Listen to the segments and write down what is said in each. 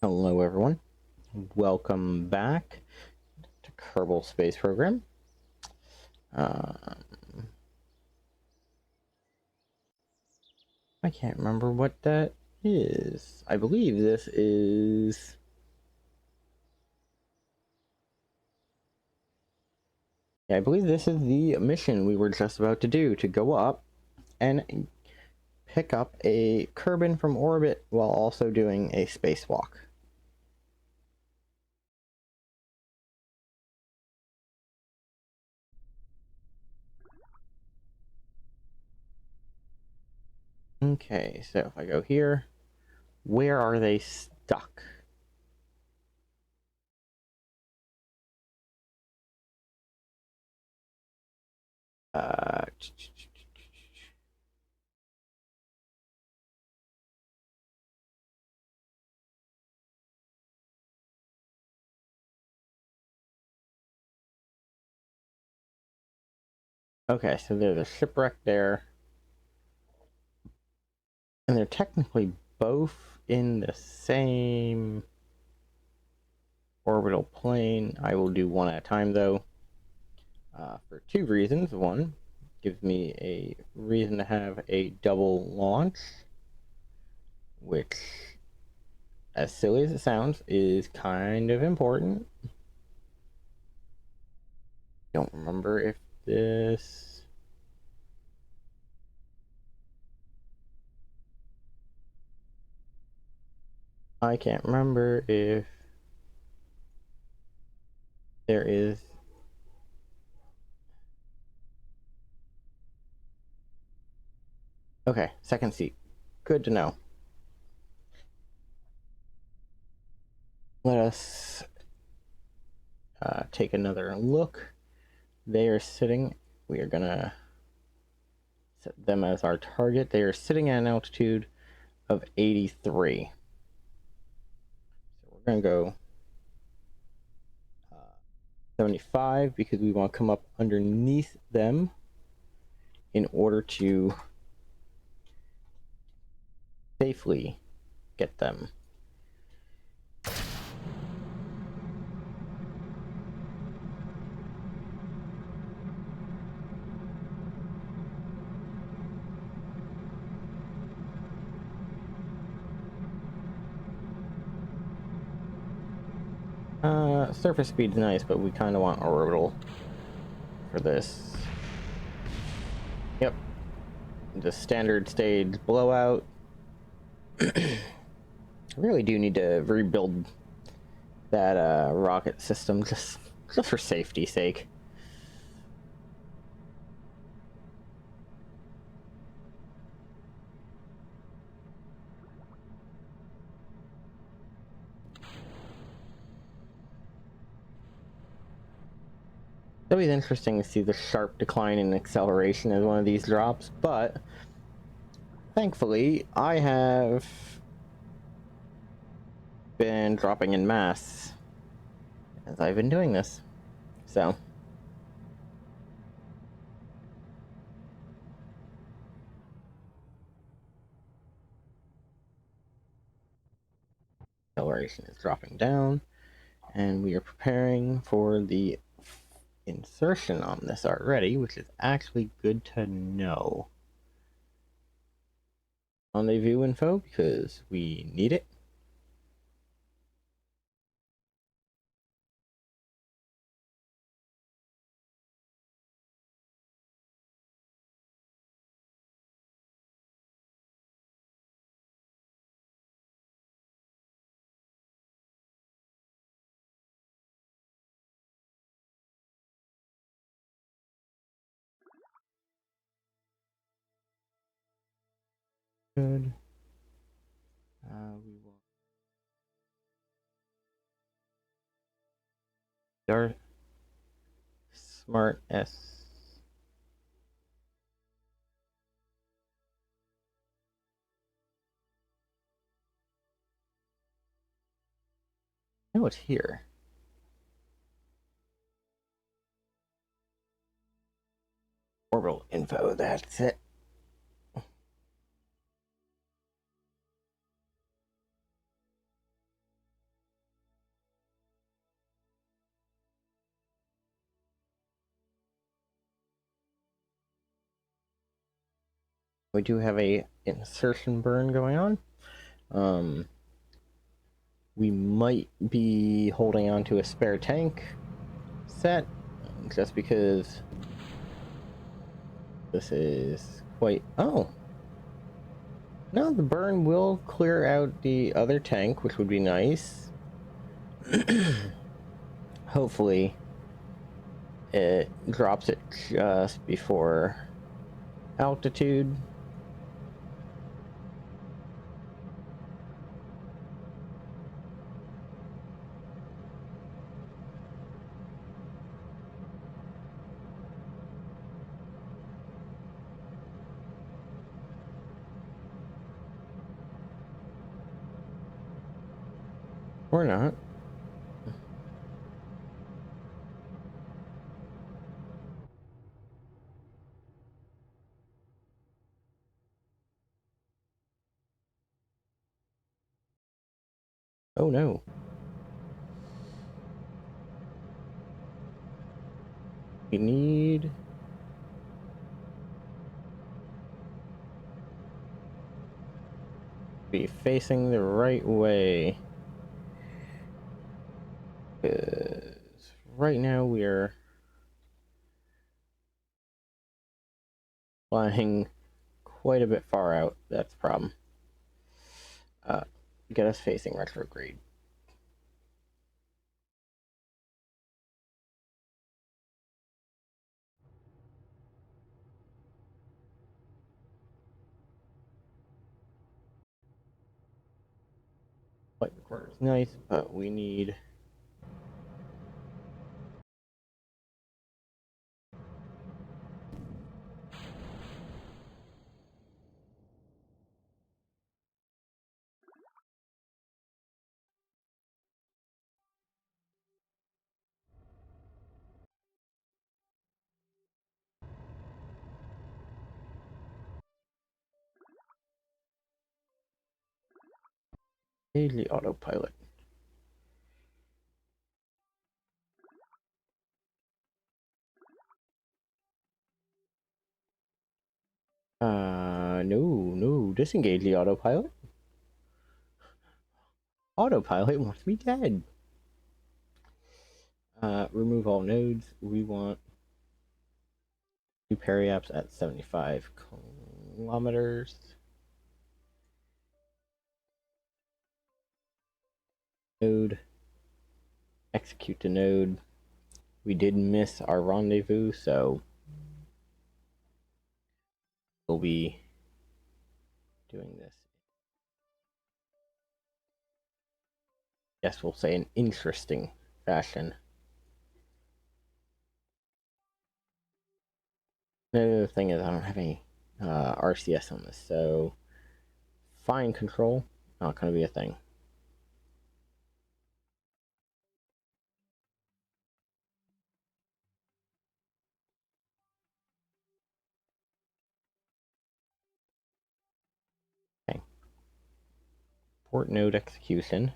Hello everyone, welcome back to Kerbal Space Program. I can't remember what that is. I believe this is... I believe this is the mission we were just about to do, to go up and pick up a Kerbin from orbit while also doing a spacewalk. Okay, so if I go here, where are they stuck? Uh... Okay, so there's a shipwreck there. And they're technically both in the same orbital plane. I will do one at a time though, for two reasons. One, gives me a reason to have a double launch, which, as silly as it sounds, is kind of important. Don't remember if this... I can't remember if there is... Okay, second seat. Good to know. Let us take another look. They are sitting... We are gonna set them as our target. They are sitting at an altitude of 83. So we're gonna go 75 because we want to come up underneath them in order to safely get them. Surface speed's nice, but we kind of want orbital for this. Yep. The standard stage blowout. I really do need to rebuild that rocket system just for safety's sake. It's always interesting to see the sharp decline in acceleration as one of these drops, but thankfully I have been dropping in mass as I've been doing this, so acceleration is dropping down, and we are preparing for the insertion on this already, which is actually good to know. Rendezvous info, because we need it. Good. We will start Smart S. Oh, it's here. Orbital info, that's it. we do have a insertion burn going on. We might be holding on to a spare tank set just because this is quite... Oh! No, the burn will clear out the other tank, which would be nice. Hopefully, it drops it just before altitude. Or not. Oh no. We need... be facing the right way. Because right now we are flying quite a bit far out. That's the problem. Get us facing retrograde. Flight recorder is nice, but we need... daily autopilot. No, disengage the autopilot. Autopilot wants me dead. Remove all nodes. We want two periaps at 75 kilometers. Node. Execute the node. We did miss our rendezvous, so we'll be doing this. Yes, we'll say an interesting fashion. The thing is, I don't have any RCS on this, so fine control, not going to be a thing. Okay. Port node execution.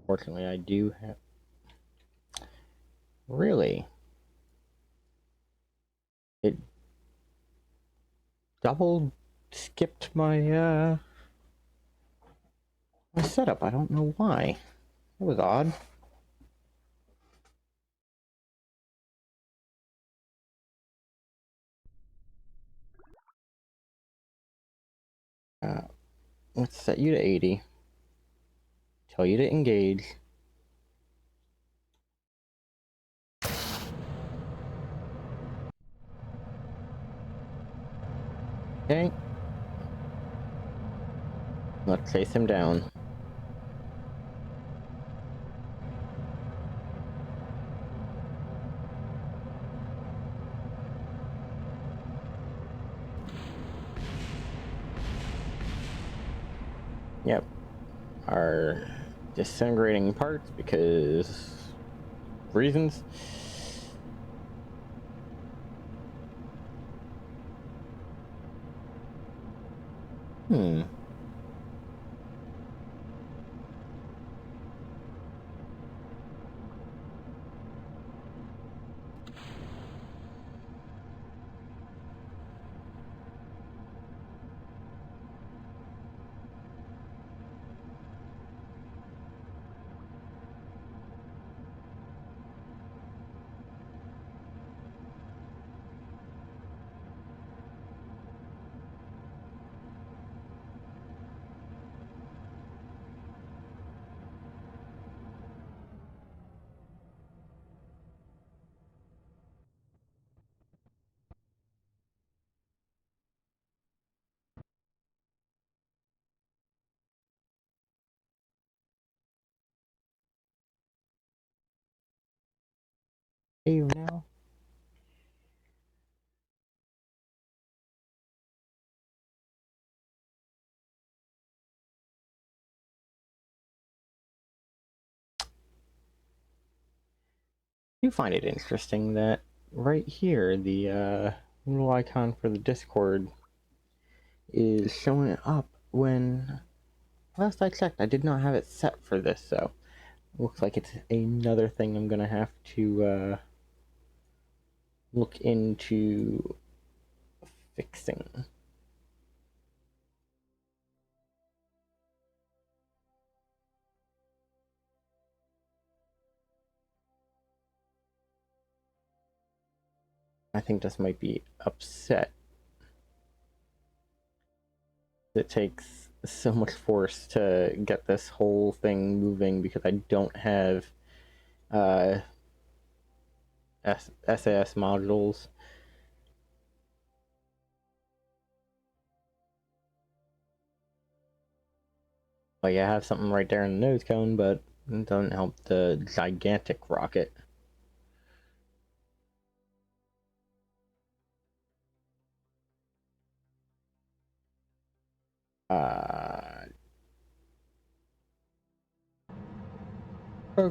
Fortunately, I do have... Really? It double skipped my my setup. I don't know why. That was odd. Let's set you to 80. Tell you to engage. Okay. Let's chase him down. Yep. Are disintegrating parts because reasons. Save now. I do find it interesting that right here, the little icon for the Discord is showing up when last I checked I did not have it set for this, so looks like it's another thing I'm gonna have to look into fixing. I think this might be upset. It takes so much force to get this whole thing moving because I don't have SAS modules. Like, I have something right there in the nose cone, but it doesn't help the gigantic rocket.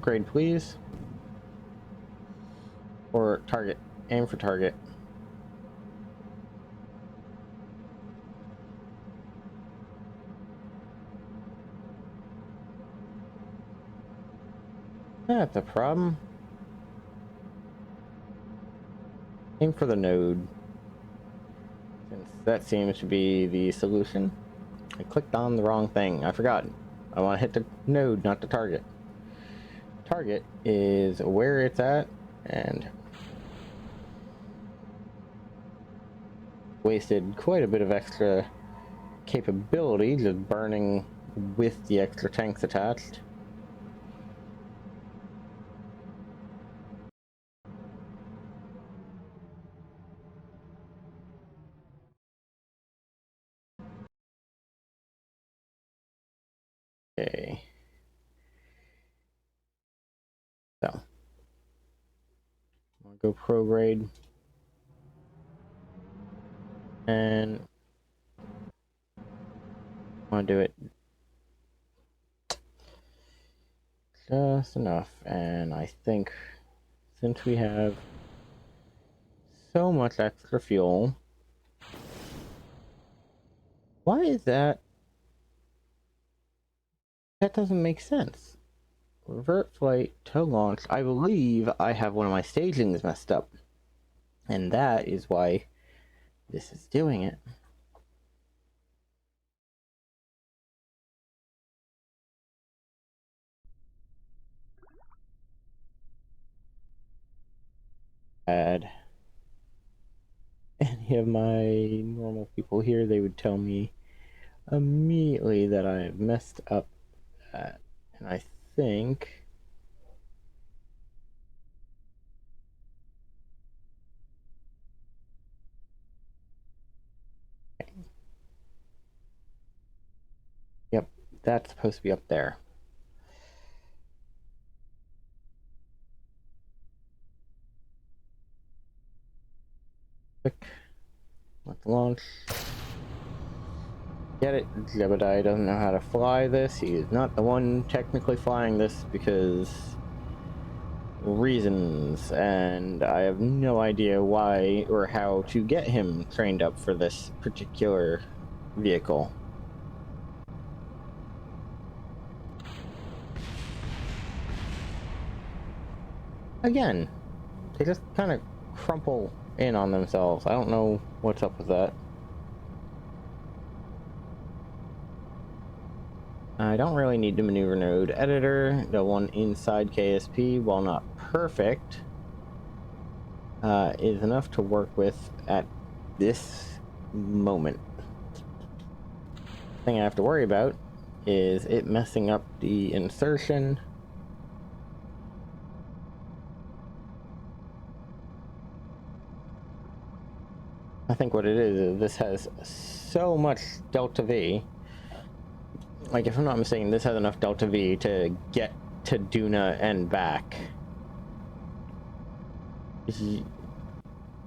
Grade, please. Or target. Aim for target. That's a problem. Aim for the node. Since that seems to be the solution. I clicked on the wrong thing. I forgot. I want to hit the node, not the target. Target is where it's at, and wasted quite a bit of extra capability just burning with the extra tanks attached. Okay. So, I'm gonna go prograde. And I want to do it just enough. And I think since we have so much extra fuel, why is that? That doesn't make sense. Revert flight to launch. I believe I have one of my stagings messed up. And that is why this is doing it. Add any of my normal people here, they would tell me immediately that I have messed up that. And I think yep, that's supposed to be up there. Click. Let's launch. Get it? Jebediah doesn't know how to fly this. He is not the one technically flying this because reasons, and I have no idea why or how to get him trained up for this particular vehicle. Again, they just kind of crumple in on themselves. I don't know what's up with that. I don't really need the maneuver node editor. The one inside KSP, while not perfect, is enough to work with at this moment. The thing I have to worry about is it messing up the insertion. I think what it is this has so much delta V. Like, if I'm not mistaken, this has enough delta V to get to Duna and back.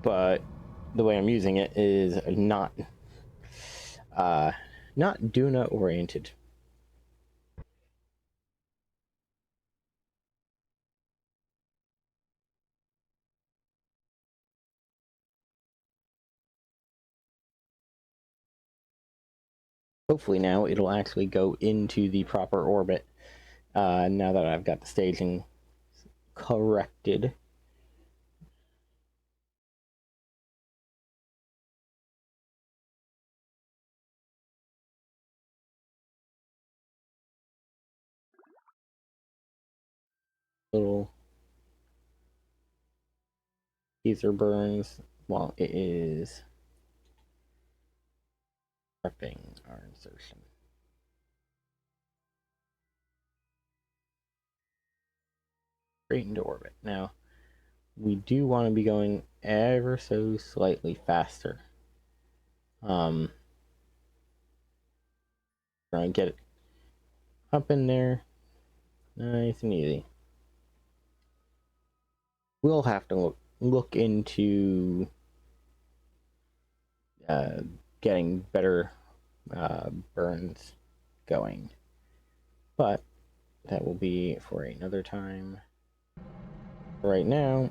But the way I'm using it is uh, not Duna oriented. Hopefully now it'll actually go into the proper orbit. Now that I've got the staging corrected. Little teaser burns while it is prepping our insertion. Straight into orbit. Now, we do want to be going ever so slightly faster. Try and get it up in there nice and easy. We'll have to look into getting better burns going, but that will be for another time. Right now,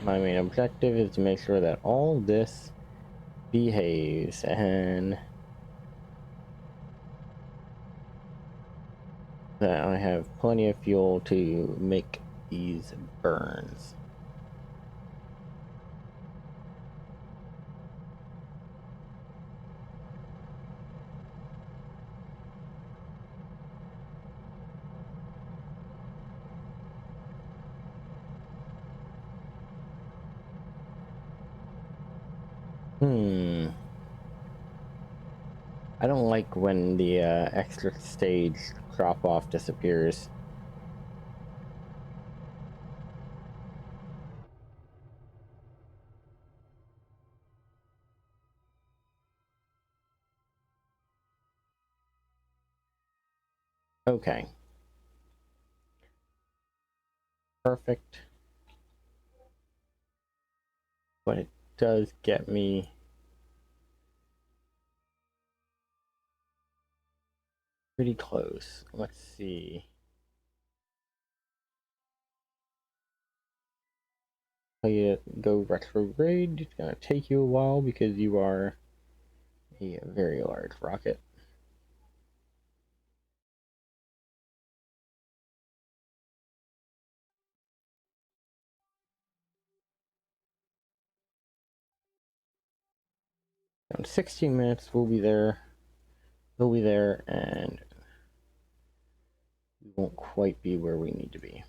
my main objective is to make sure that all this behaves and that I have plenty of fuel to make these burns. I don't like when the extra stage drop off disappears. Okay. Perfect. But it does get me pretty close. Let's see. Tell you to go retrograde. It's gonna take you a while because you are a very large rocket. In 16 minutes, we'll be there. We'll be there, and we won't quite be where we need to be.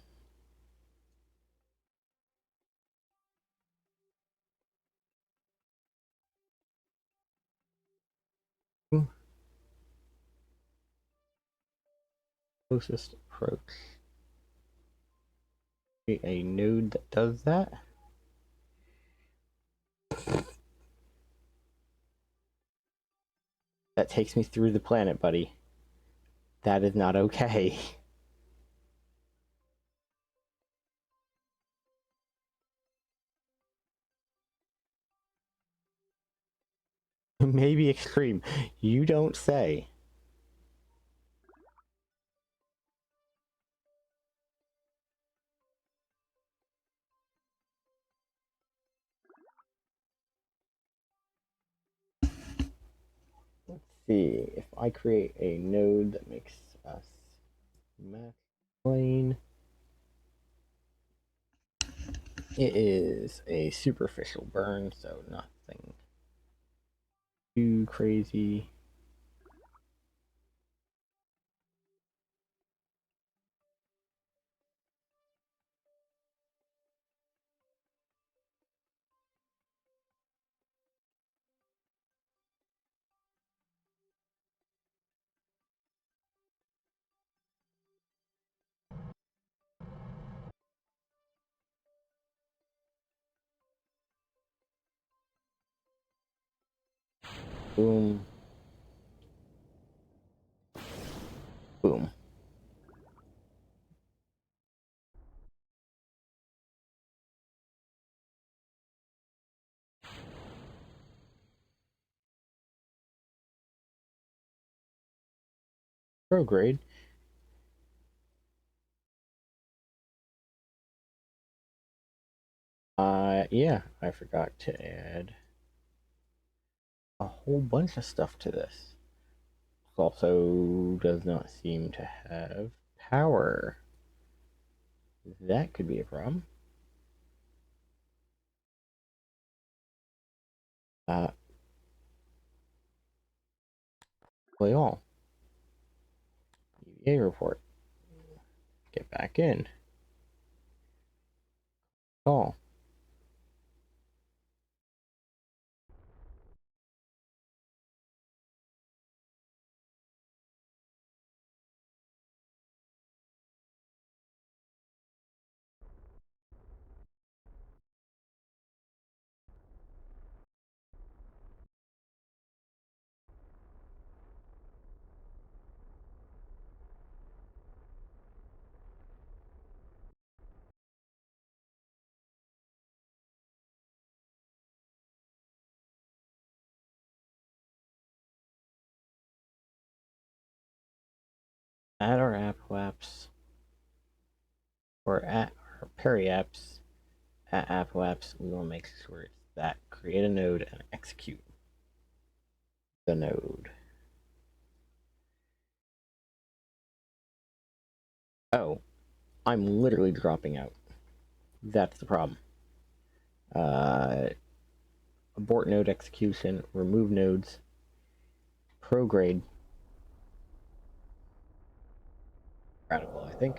Closest approach. Create a node that does that. That takes me through the planet, buddy. That is not okay. Maybe extreme. You don't say. Let's see if I create a node that makes us match plane. It is a superficial burn, so nothing too crazy. Boom. Boom. Prograde. Yeah, I forgot to add a whole bunch of stuff to this. It also does not seem to have power. That could be a problem. Play all. EVA report. Get back in. All. Add our app apps or at our Perry apps at app apps. We will make sure it's that. Create a node and execute the node. Oh, I'm literally dropping out. That's the problem. Abort node execution, remove nodes, prograde. Radical, I think.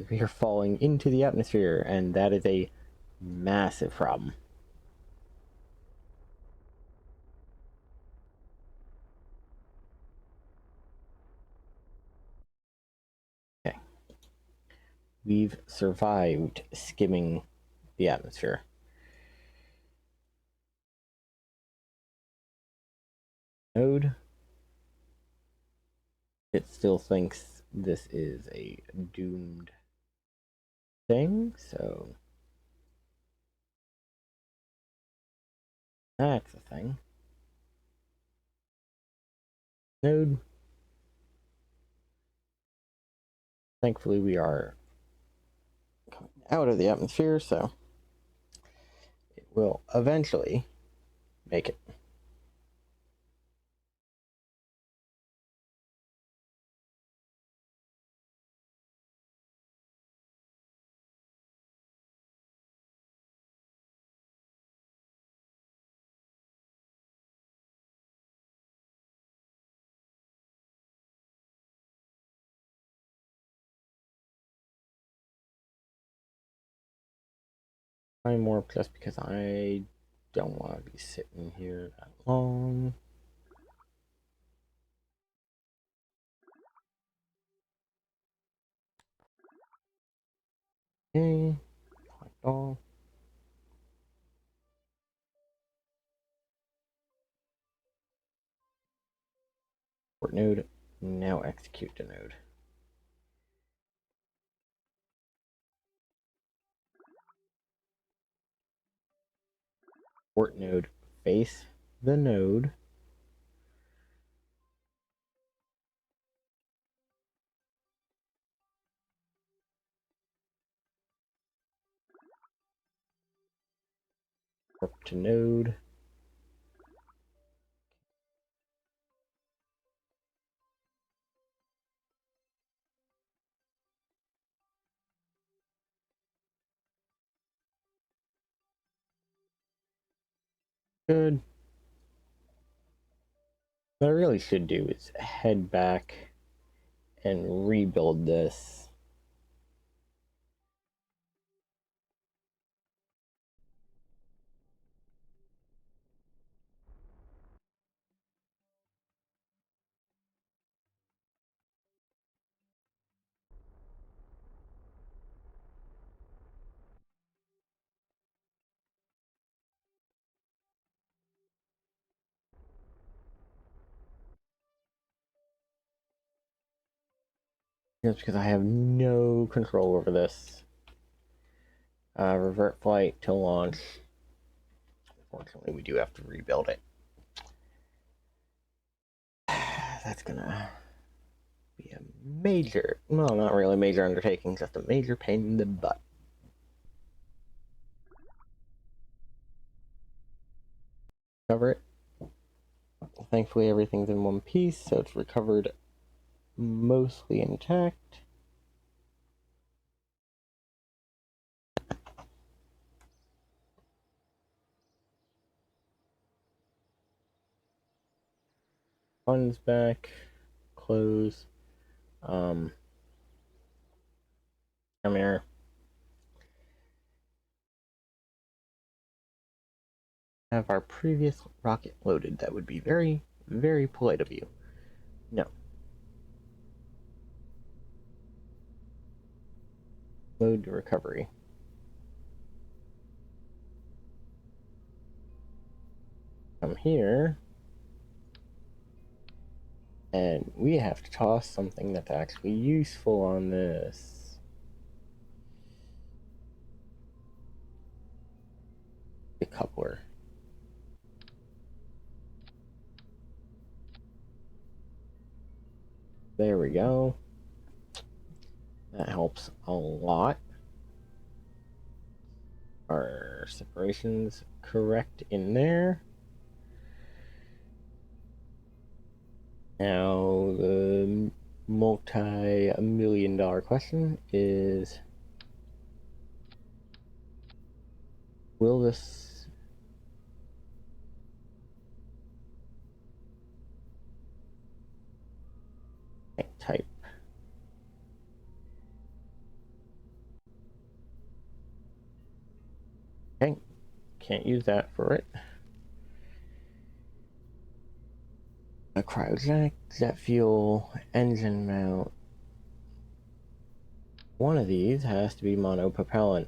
We are falling into the atmosphere, and that is a massive problem. Okay. We've survived skimming the atmosphere. Node. It still thinks this is a doomed thing, so that's a thing. Node. Thankfully, we are coming out of the atmosphere, so it will eventually make it. Time warp just because I don't want to be sitting here that long. Okay, collect all. Port node. Now execute the node. Port node. Face the node. Warp to node. Good. What I really should do is head back and rebuild this. Just because I have no control over this. Revert flight to launch. Unfortunately, we do have to rebuild it. that's gonna be a major, well, not really a major undertaking, just a major pain in the butt. Cover it. Thankfully, everything's in one piece, so it's recovered mostly intact. Funds back. Close. Come here. Have our previous rocket loaded. That would be very, very polite of you. No. Load to recovery. Come here. And we have to toss something that's actually useful on this. The coupler. There we go. That helps a lot. Our separation's correct in there. Now, the multi-million-dollar question is, will this type? Okay, can't use that for it. A cryogenic jet fuel engine mount. One of these has to be monopropellant.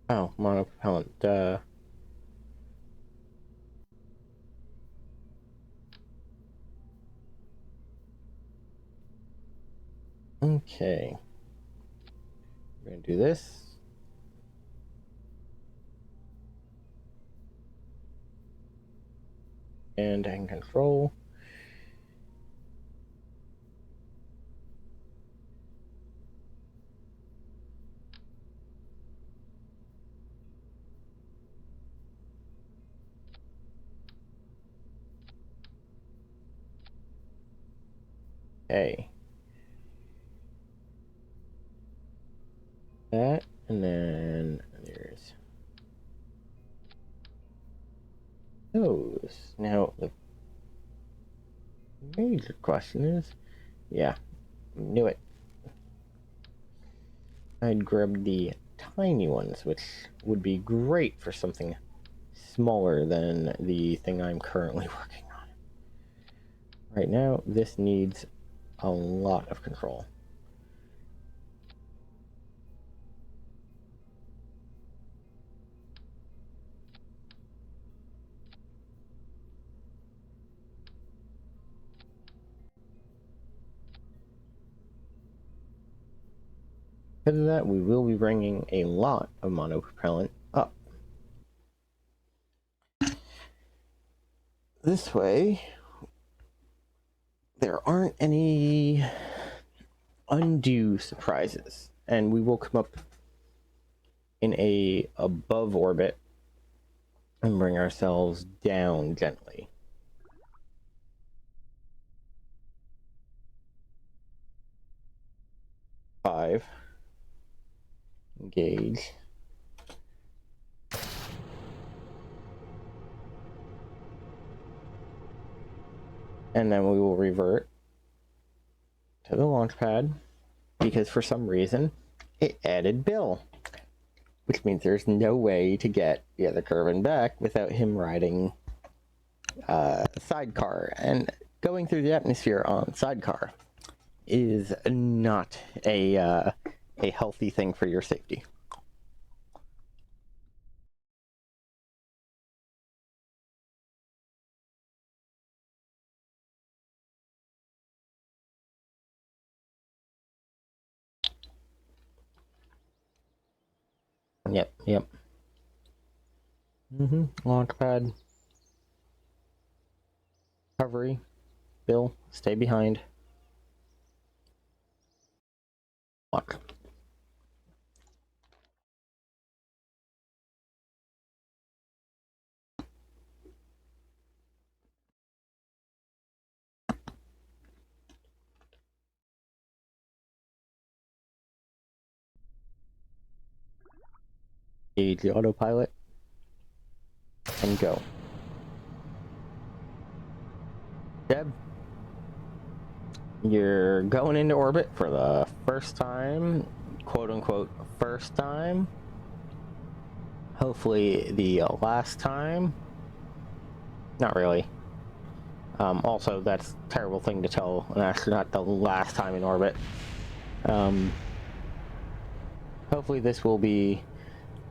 Oh, monopropellant, duh. Okay. We're gonna do this. And hang control. Okay. That, and then there's those. Now, the major question is, yeah, knew it. I'd grab the tiny ones, which would be great for something smaller than the thing I'm currently working on. Right now, this needs a lot of control. Because of that, we will be bringing a lot of monopropellant up. This way, there aren't any undue surprises, and we will come up in a above orbit and bring ourselves down gently. Five. Engage. And then we will revert to the launch pad because for some reason it added Bill, which means there's no way to get the other Kerbin back without him riding sidecar, and going through the atmosphere on sidecar is not a healthy thing for your safety. Yep. Launch pad. Recovery. Bill, stay behind. Watch. Engage the autopilot. And go. Deb, you're going into orbit for the first time, quote unquote, first time. Hopefully the last time. Not really. Also, that's a terrible thing to tell an astronaut the last time in orbit. Hopefully this will be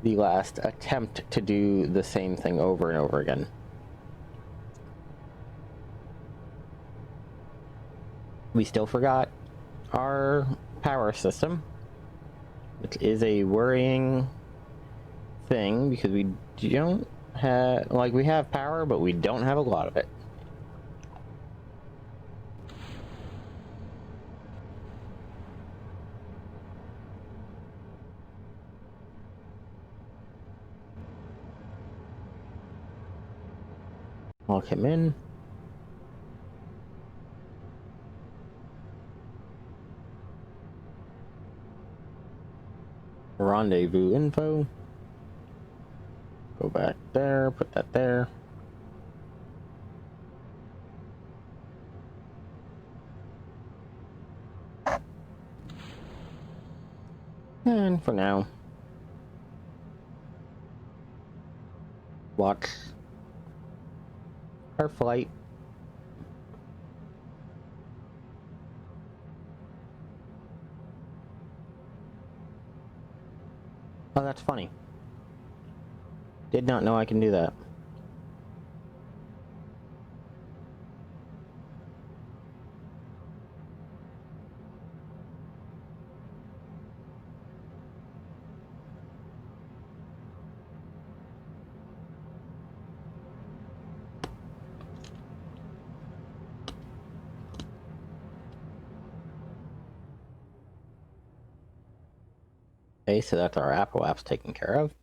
the last attempt to do the same thing over and over again. We still forgot our power system, which is a worrying thing because we don't have, like, we have power, but we don't have a lot of it. Lock him in. Rendezvous info. Go back there, put that there. And for now, watch our flight. Oh, that's funny. Did not know I can do that. Okay, so that's our Apple apps taken care of.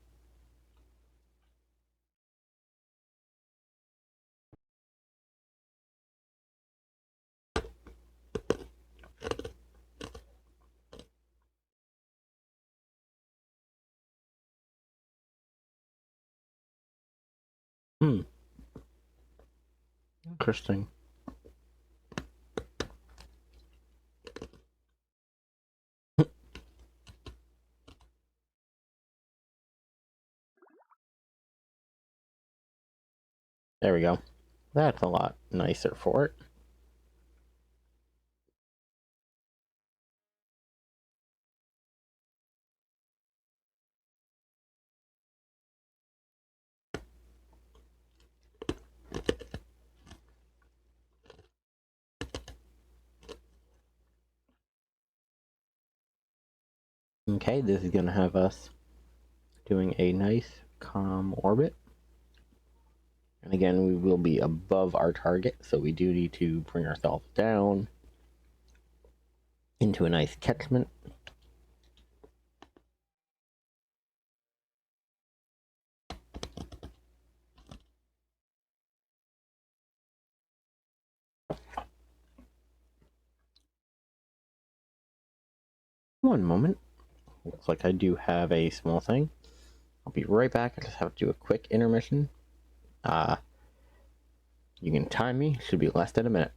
Interesting. There we go. That's a lot nicer for it. Okay, this is going to have us doing a nice, calm orbit. And again, we will be above our target, so we do need to bring ourselves down into a nice catchment. One moment. Looks like I do have a small thing. I'll be right back. I just have to do a quick intermission. You can time me. Should be less than a minute.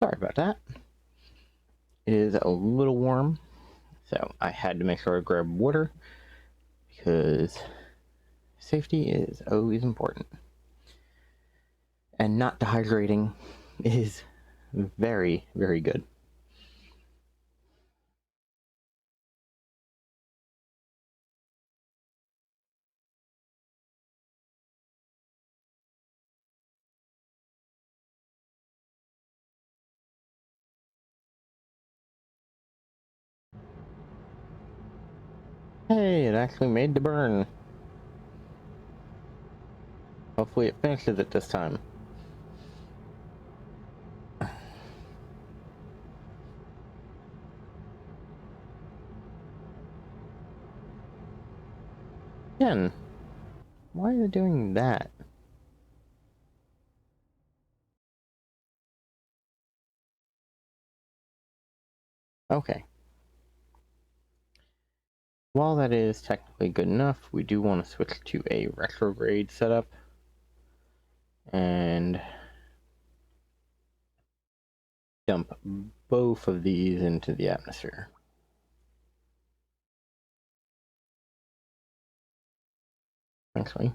Sorry about that. It is a little warm, so I had to make sure I grab water because safety is always important. And not dehydrating is very, very good. Hey, it actually made the burn. Hopefully it finishes it this time. Again, why are they doing that? Okay. While that is technically good enough, we do want to switch to a retrograde setup and dump both of these into the atmosphere. Actually,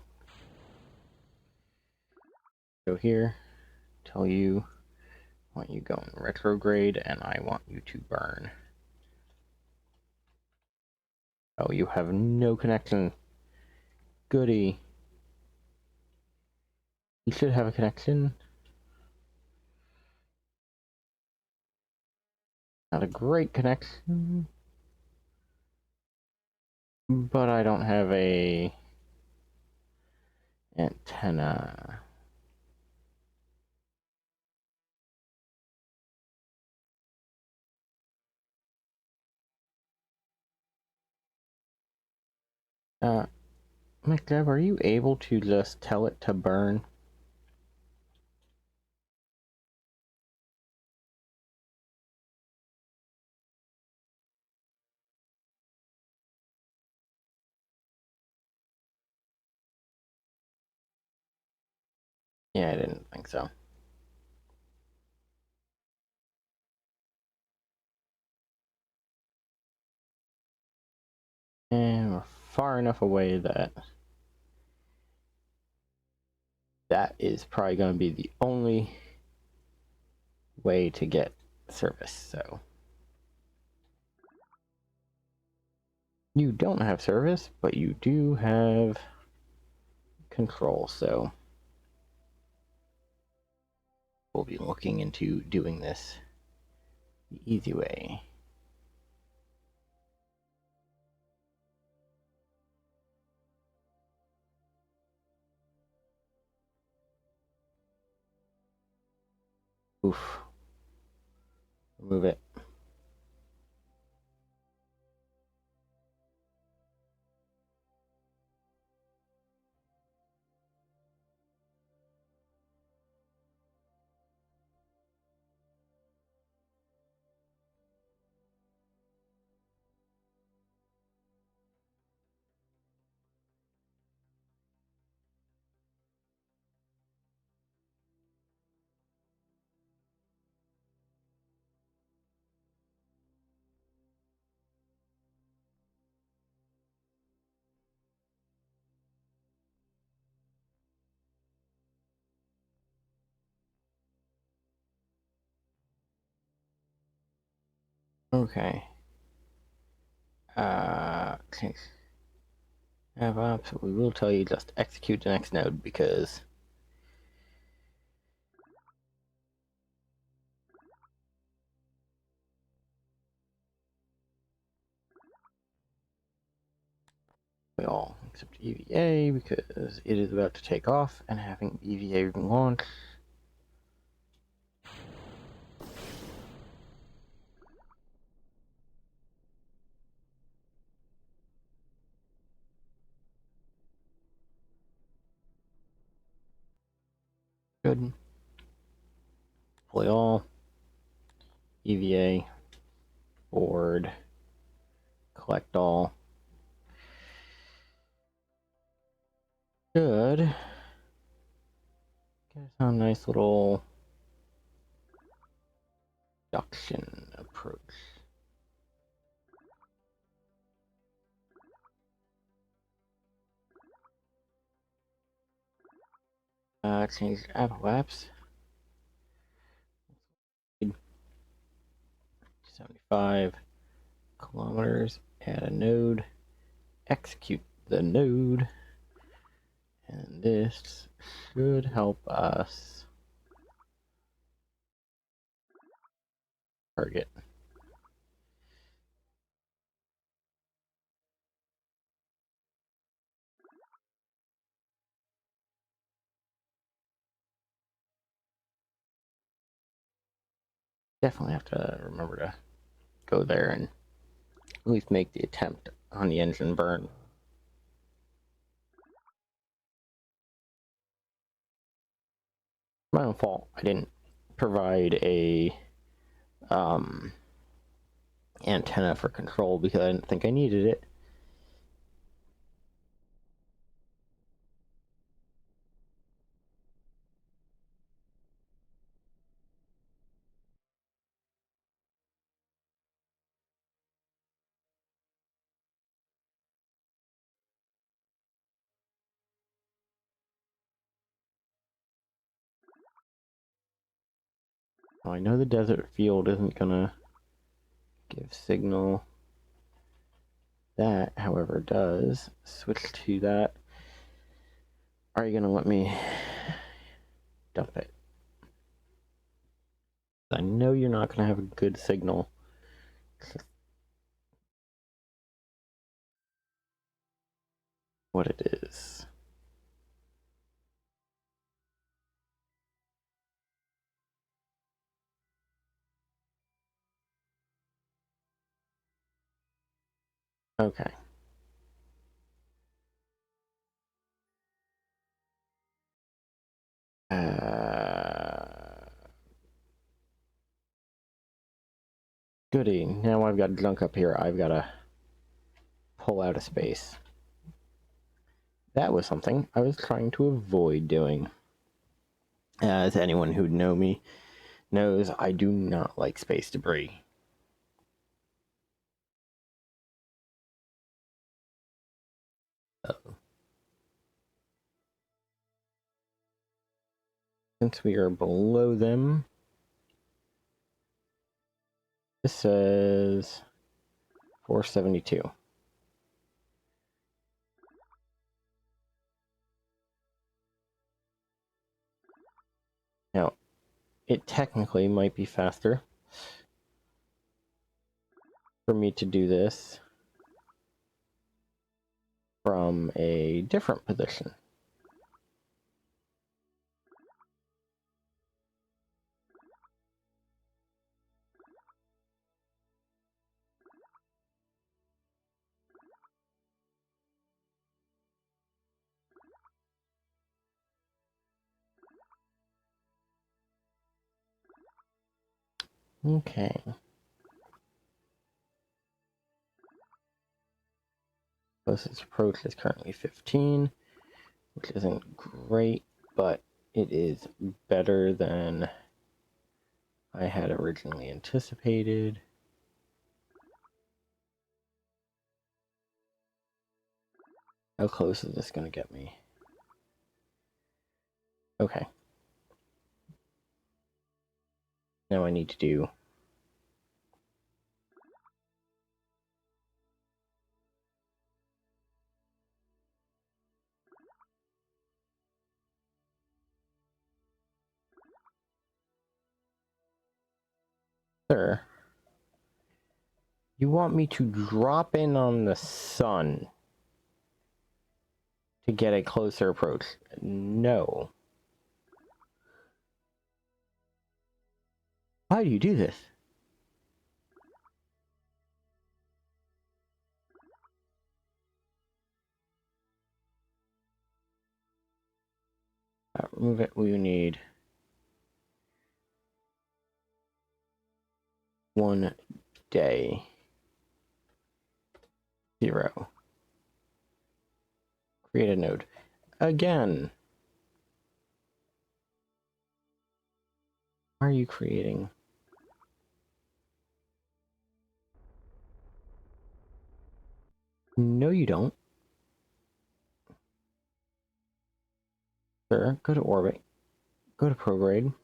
go here, tell you I want you going retrograde and I want you to burn. Oh, you have no connection. Goody. You should have a connection. Not a great connection, but I don't have a antenna. McDev, are you able to just tell it to burn? Yeah, I didn't think so. And we're far enough away that that is probably going to be the only way to get service, so. You don't have service, but you do have control, so we'll be looking into doing this the easy way. Oof. Remove it. Okay. Okay. So we will tell you just execute the next node because we all except EVA because it is about to take off and having EVA launch. Good. Deploy all. EVA. Board. Collect all. Good. Get us a nice little Abduction approach. Change Apple apps. 75 kilometers. Add a node. Execute the node. And this should help us target. Definitely have to remember to go there and at least make the attempt on the engine burn. My own fault. I didn't provide a antenna for control because I didn't think I needed it. I know the desert field isn't gonna give signal. That, however, does. Switch to that. Are you gonna let me dump it? I know you're not gonna have a good signal. What it is. Okay. Goody. Now I've got junk up here. I've got to pull out of space. That was something I was trying to avoid doing. As anyone who'd know me knows, I do not like space debris. Since we are below them, this says 472. Now, it technically might be faster for me to do this from a different position. Okay. Closest approach is currently 15, which isn't great, but it is better than I had originally anticipated. How close is this going to get me? Okay. Now I need to do Sir, you want me to drop in on the sun to get a closer approach? No. Why do you do this? Remove it. We need 1 day. 0. Create a node. Again. Why are you creating? you don't. Sure, go to orbit. Go to prograde.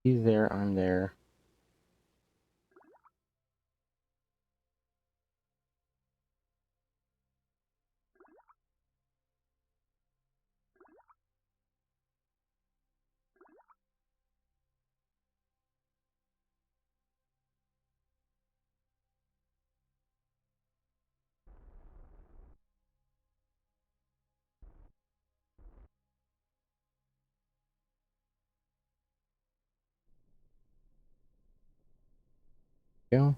He's there, I'm there. Go.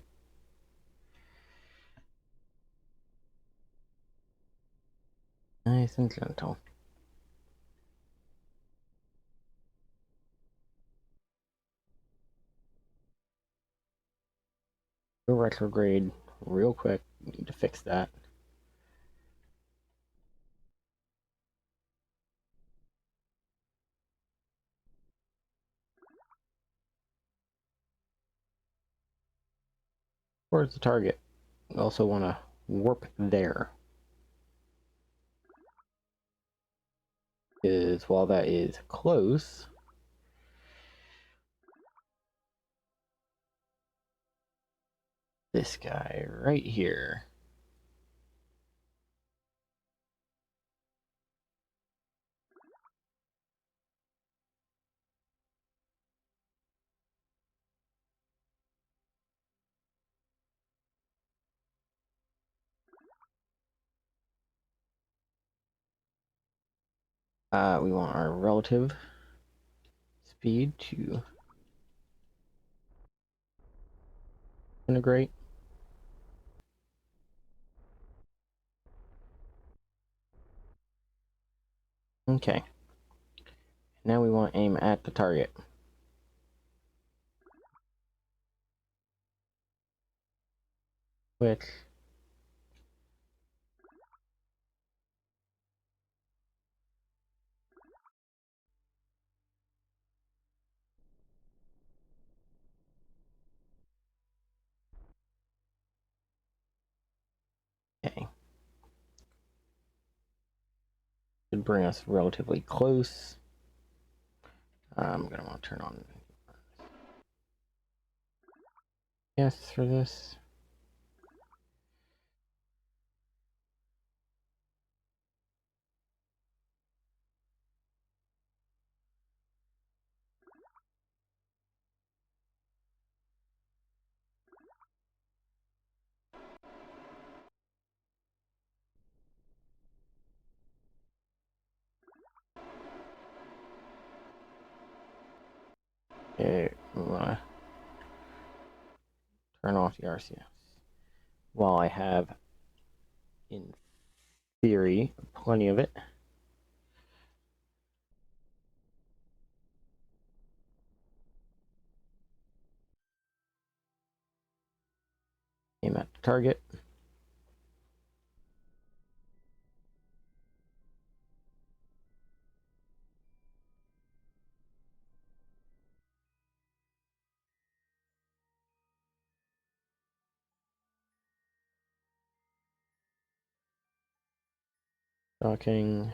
Nice and gentle. Go retrograde real quick. Need to fix that. Where's the target? We also want to warp there. Is while that is close, this guy right here. We want our relative speed to integrate. Okay. Now we want to aim at the target. Which okay. Should bring us relatively close. I'm gonna want to turn on yes for this. Okay, we want to turn off the RCS. While I have, in theory, plenty of it. Aim at the target. Docking.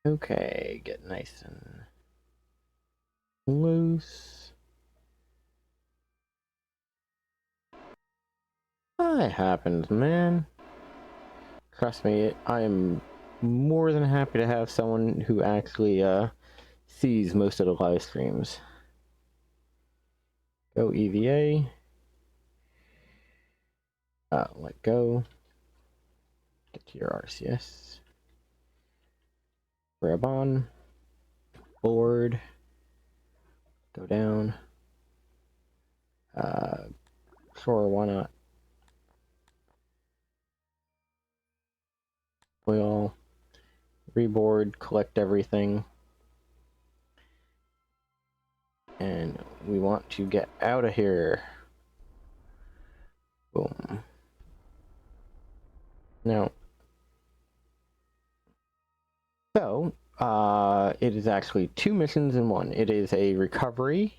Okay, get nice and loose. That happens, man. Trust me, I am more than happy to have someone who actually sees most of the live streams. Go EVA. Let go. Get to your RCS. Grab on. Board. Go down. Sure, why not? We'll reboard, collect everything. And we want to get out of here. Boom. Now, so, it is actually 2 missions in one. It is a recovery,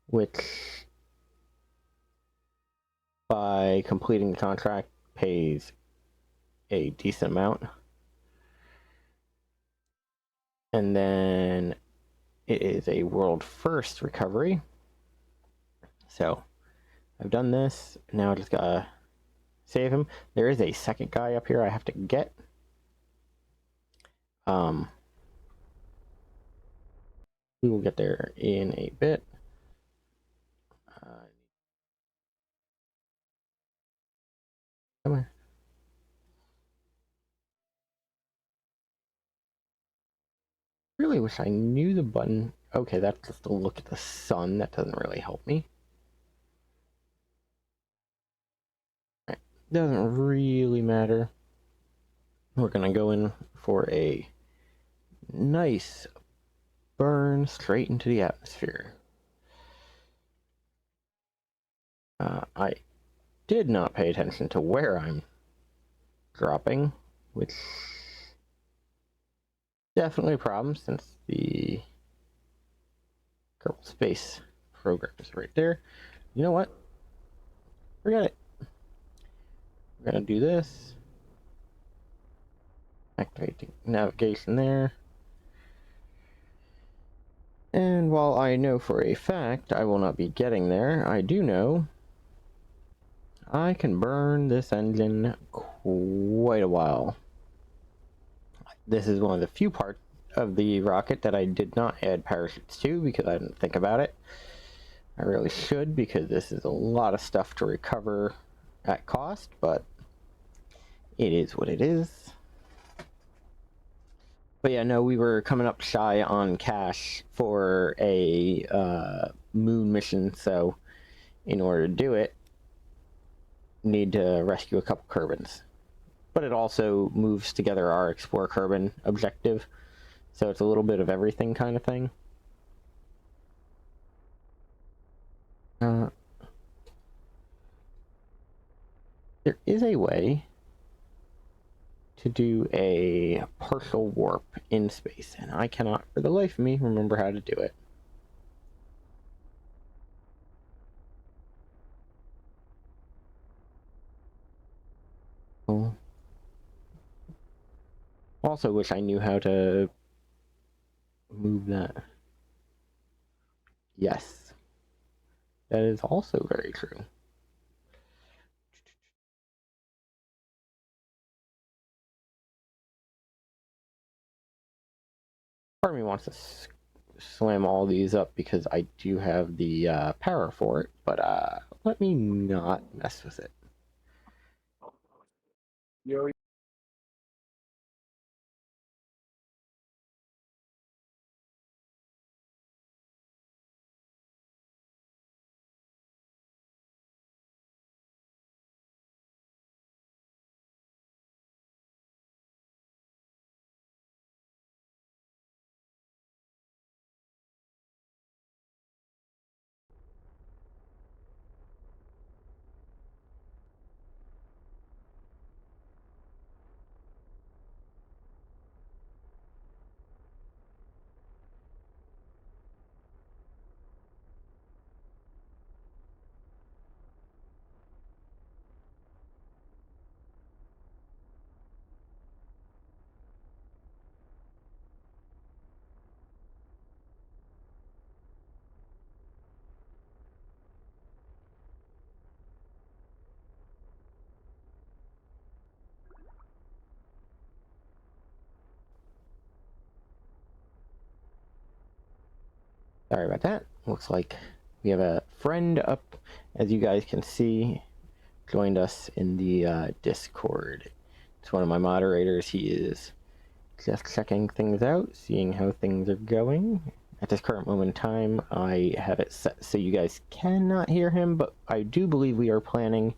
which, by completing the contract, pays a decent amount. And then it is a world first recovery. So, I've done this. Now I just gotta save him. There is a second guy up here I have to get. We will get there in a bit. Come on. Really wish I knew the button. Okay, that's just a look at the sun. That doesn't really help me. Right. Doesn't really matter. We're gonna go in for a nice burn straight into the atmosphere. I did not pay attention to where I'm dropping, which definitely a problem since the Kerbal Space program is right there. You know what? Forget it. We're gonna do this. Activating navigation there. And while I know for a fact I will not be getting there, I do know I can burn this engine quite a while. This is one of the few parts of the rocket that I did not add parachutes to because I didn't think about it. I really should, because this is a lot of stuff to recover at cost, but it is what it is. But yeah, no, we were coming up shy on cash for a moon mission, so in order to do it, need to rescue a couple Kerbins. But it also moves together our Explore Kerbin objective, so it's a little bit of everything kind of thing. There is a way to do a partial warp in space, and I cannot for the life of me remember how to do it. Also wish I knew how to move that. Yes, that is also very true. Part of me wants to slam all these up because I do have the power for it, but let me not mess with it. Sorry about that. Looks like we have a friend up, as you guys can see, joined us in the Discord. It's one of my moderators. He is just checking things out, seeing how things are going. At this current moment in time, I have it set so you guys cannot hear him, but I do believe we are planning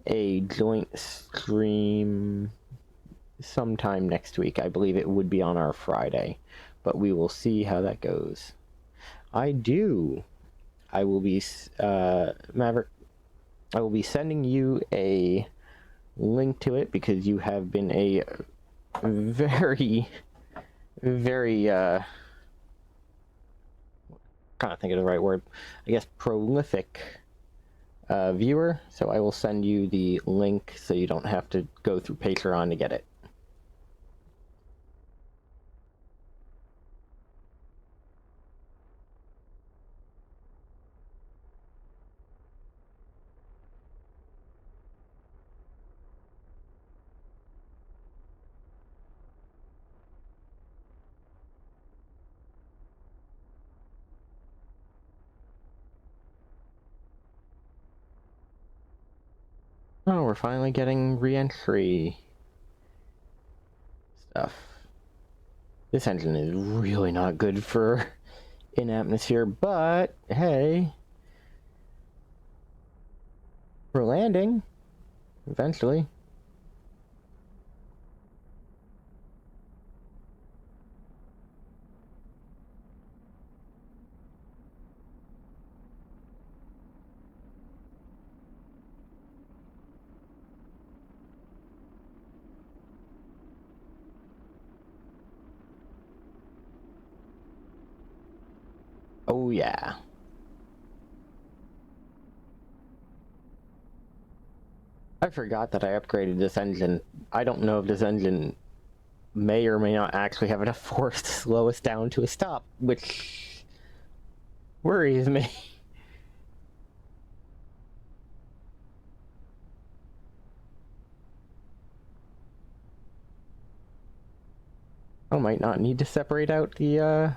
a joint stream sometime next week. I believe it would be on our Friday, but we will see how that goes. I will be, Maverick, I will be sending you a link to it because you have been a very, very, trying to think of the right word, I guess prolific viewer, so I will send you the link so you don't have to go through Patreon to get it. Oh, we're finally getting re-entry stuff. This engine is really not good for in atmosphere, but hey, we're landing eventually. Oh yeah. I forgot that I upgraded this engine. I don't know if this engine may or may not actually have enough force to slow us down to a stop, which worries me. I might not need to separate out the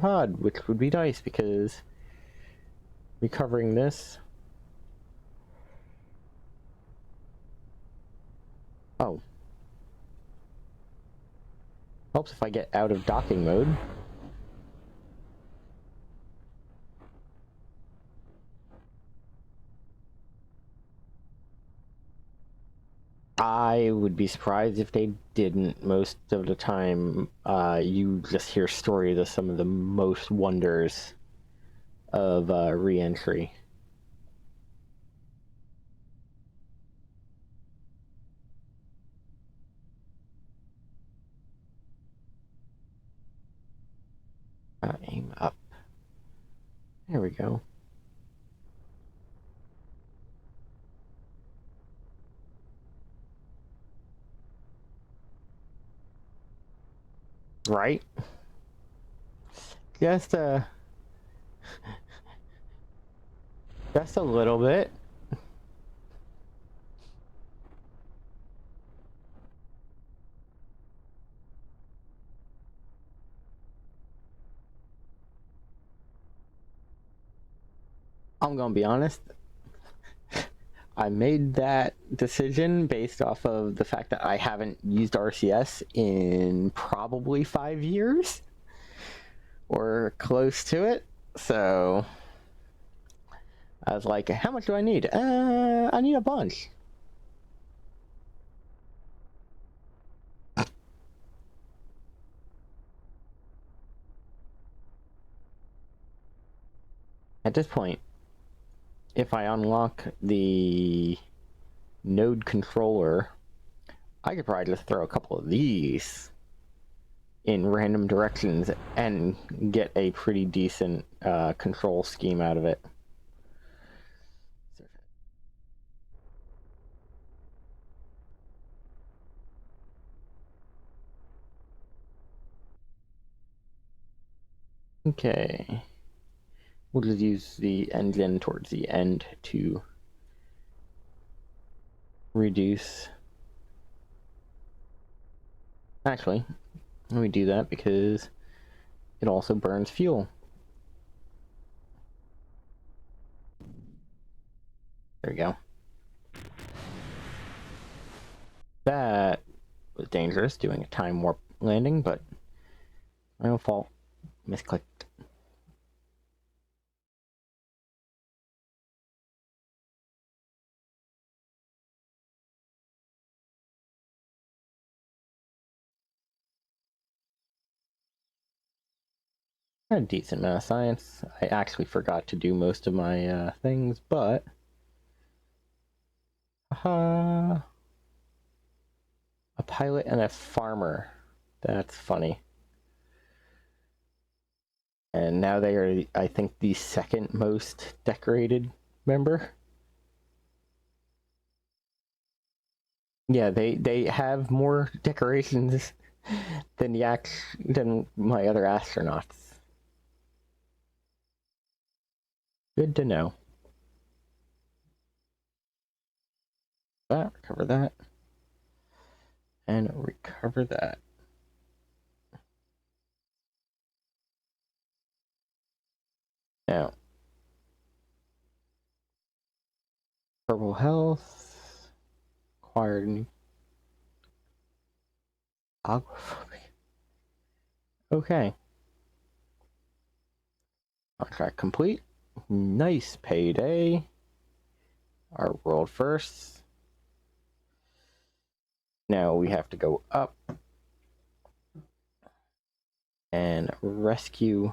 pod, which would be nice because recovering this. Oh. Helps if I get out of docking mode. I would be surprised if they didn't. Most of the time, you just hear stories of some of the most wonders of re-entry. Aim up. There we go. Right? Just just a little bit. I'm gonna be honest. I made that decision based off of the fact that I haven't used RCS in probably 5 years or close to it. So I was like, how much do I need? I need a bunch. At this point, if I unlock the node controller, I could probably just throw a couple of these in random directions and get a pretty decent control scheme out of it. Okay. We'll just use the engine towards the end to reduce. Actually, let me do that because it also burns fuel. There we go. That was dangerous, doing a time warp landing, but my own fault. Misclicked. A decent amount of science. I actually forgot to do most of my things, but a pilot and a farmer. That's funny. And now they are, I think, the second most decorated member. Yeah, they have more decorations than than my other astronauts. Good to know. That, recover that. And recover that. Now, purple health, acquired new aquaphobia. Okay. Contract complete. Nice payday. Our world first. Now we have to go up and rescue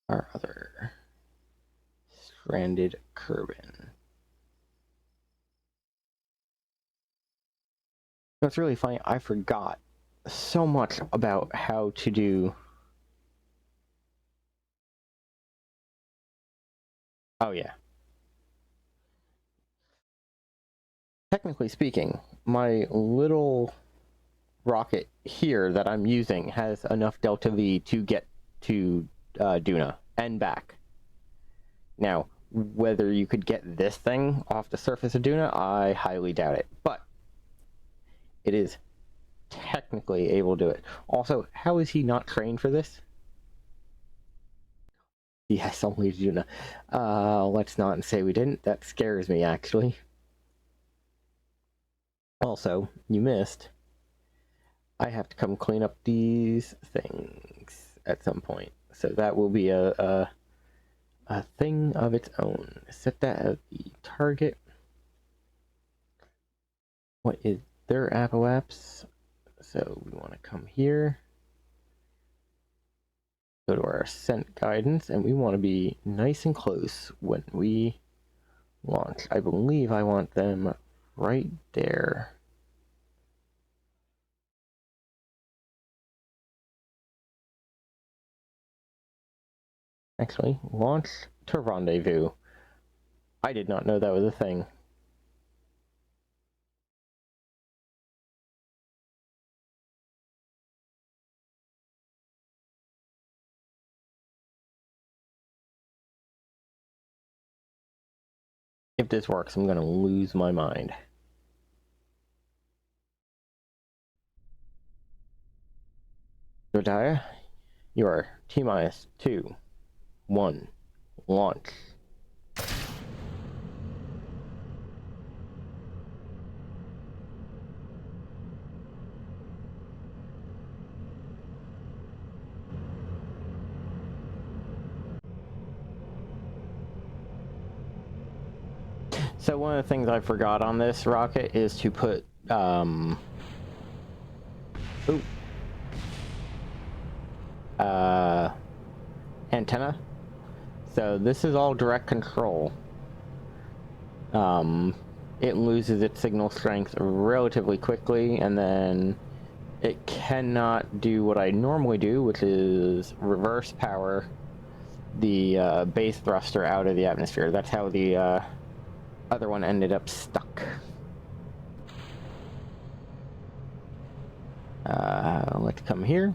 our other stranded Kerbin. It's really funny, I forgot so much about how to do... Oh yeah. Technically speaking, my little rocket here that I'm using has enough Delta V to get to Duna and back. Now, whether you could get this thing off the surface of Duna, I highly doubt it, but it is technically able to do it. Also, how is he not trained for this? Yes, only Duna. Let's not say we didn't. That scares me, actually. Also, you missed. I have to come clean up these things at some point. So that will be a thing of its own. Set that as the target. What is their apoapse? So we want to come here. Go to our ascent guidance, and we want to be nice and close when we launch. I believe I want them right there. Actually, launch to rendezvous. I did not know that was a thing. If this works, I'm gonna lose my mind. Jodiah, you are T-minus 2, 1, launch. So one of the things I forgot on this rocket is to put, antenna. So this is all direct control. It loses its signal strength relatively quickly, and then it cannot do what I normally do, which is reverse power the base thruster out of the atmosphere. That's how the other one ended up stuck. Let's come here.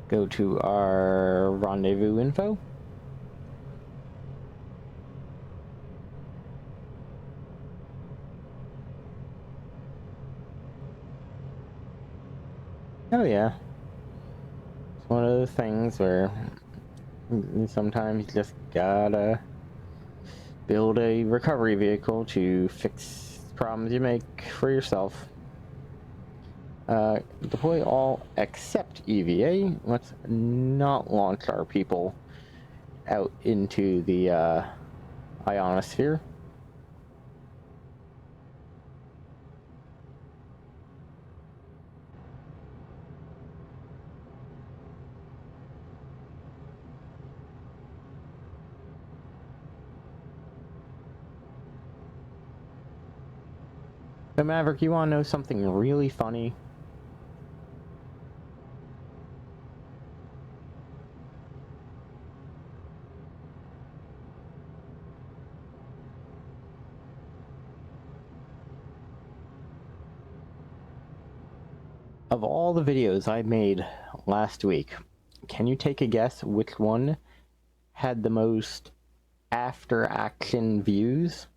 Go to our rendezvous info. Oh yeah. It's one of those things where sometimes you just gotta build a recovery vehicle to fix problems you make for yourself. Deploy all except EVA. Let's not launch our people out into the ionosphere. So Maverick, you want to know something really funny? Of all the videos I made last week, can you take a guess which one had the most after action views?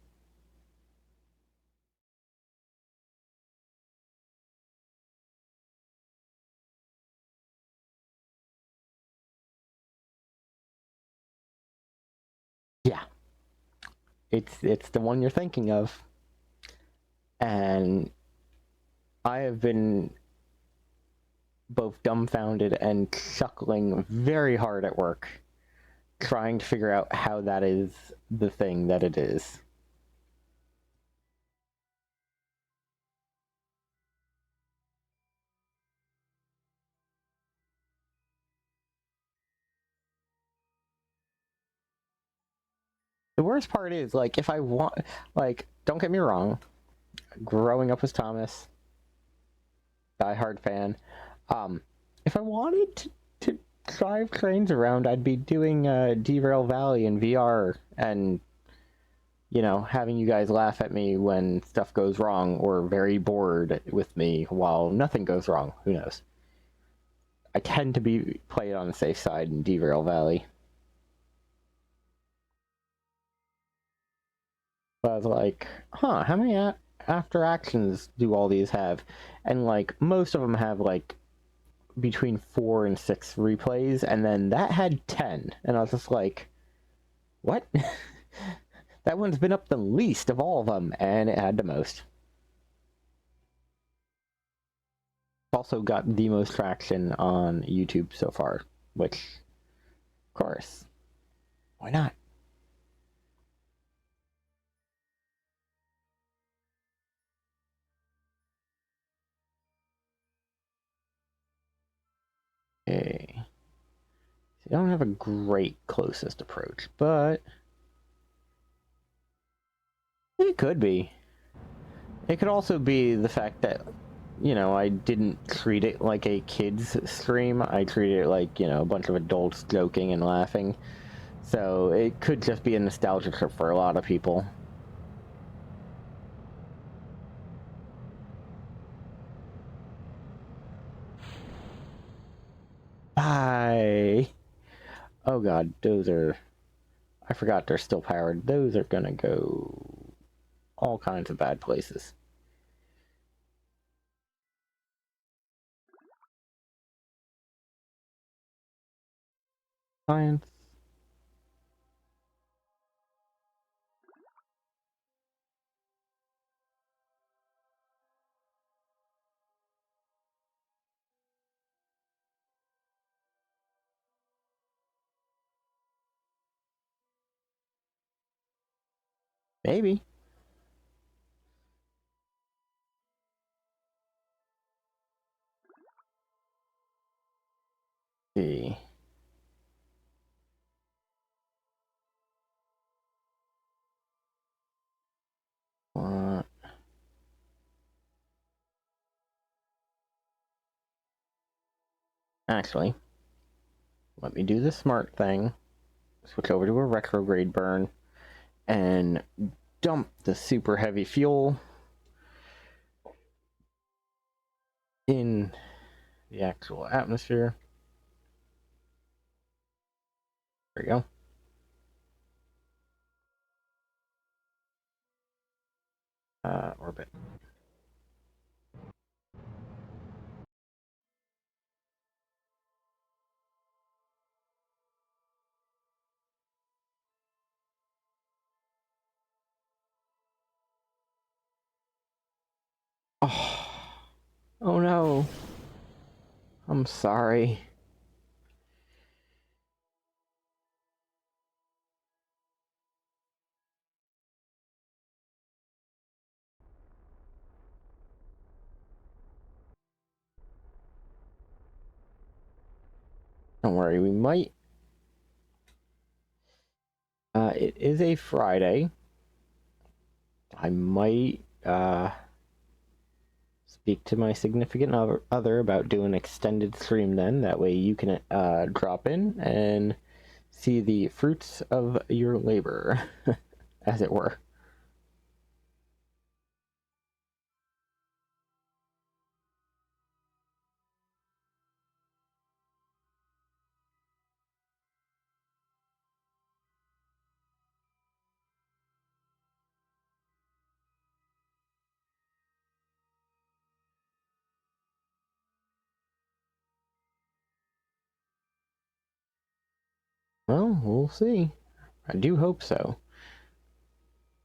Yeah, it's the one you're thinking of. And I have been both dumbfounded and chuckling very hard at work trying to figure out how that is the thing that it is. The worst part is, like, if I want, like, don't get me wrong, growing up as Thomas, diehard fan, if I wanted to drive trains around, I'd be doing Derail Valley in VR and, you know, having you guys laugh at me when stuff goes wrong, or very bored with me while nothing goes wrong. Who knows? I tend to play it on the safe side in Derail Valley. But I was like, huh, how many after actions do all these have? And like, most of them have like between 4 and 6 replays, and then that had 10. And I was just like, what? That one's been up the least of all of them, and it had the most. Also got the most traction on YouTube so far, which, of course, why not? Okay. So I don't have a great closest approach, but it could be. It could also be the fact that, you know, I didn't treat it like a kid's stream. I treated it like, you know, a bunch of adults joking and laughing. So it could just be a nostalgia trip for a lot of people. Bye! Oh god, those are... I forgot they're still powered. Those are gonna go all kinds of bad places. Science. Maybe. Let's see. What? Actually, let me do the smart thing. Switch over to a retrograde burn and dump the super heavy fuel in the actual atmosphere. There we go. Orbit. Oh, oh no. I'm sorry. Don't worry, we might. It is a Friday. I might speak to my significant other about doing an extended stream then. That way you can drop in and see the fruits of your labor, as it were. Well, we'll see. I do hope so.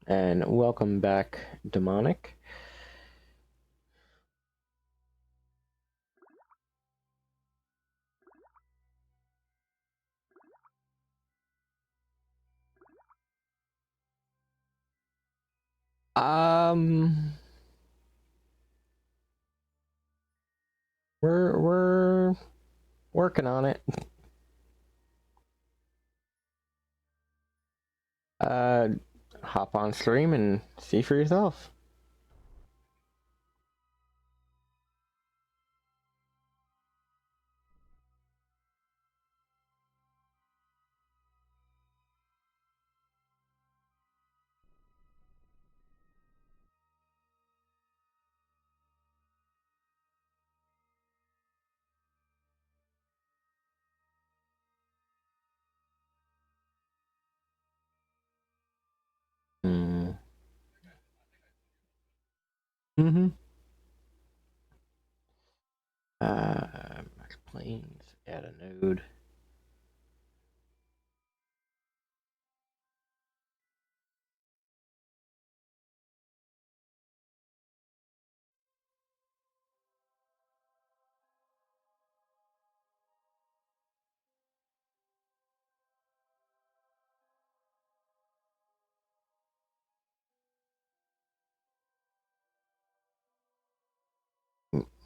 And welcome back, Demonic. Um, we're working on it. Uh, hop on stream and see for yourself. Mm. Mm-hmm. Max Planes, add a node.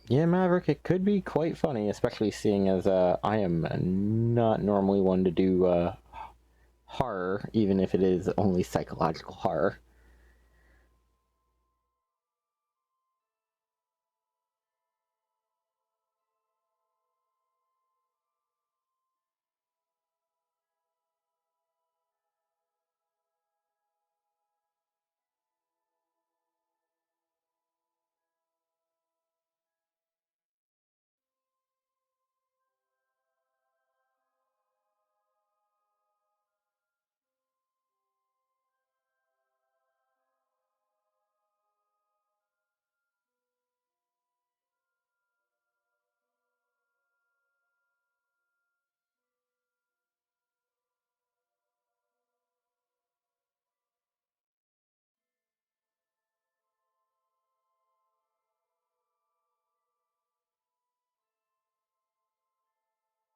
Yeah, Maverick, it could be quite funny, especially seeing as I am not normally one to do horror, even if it is only psychological horror.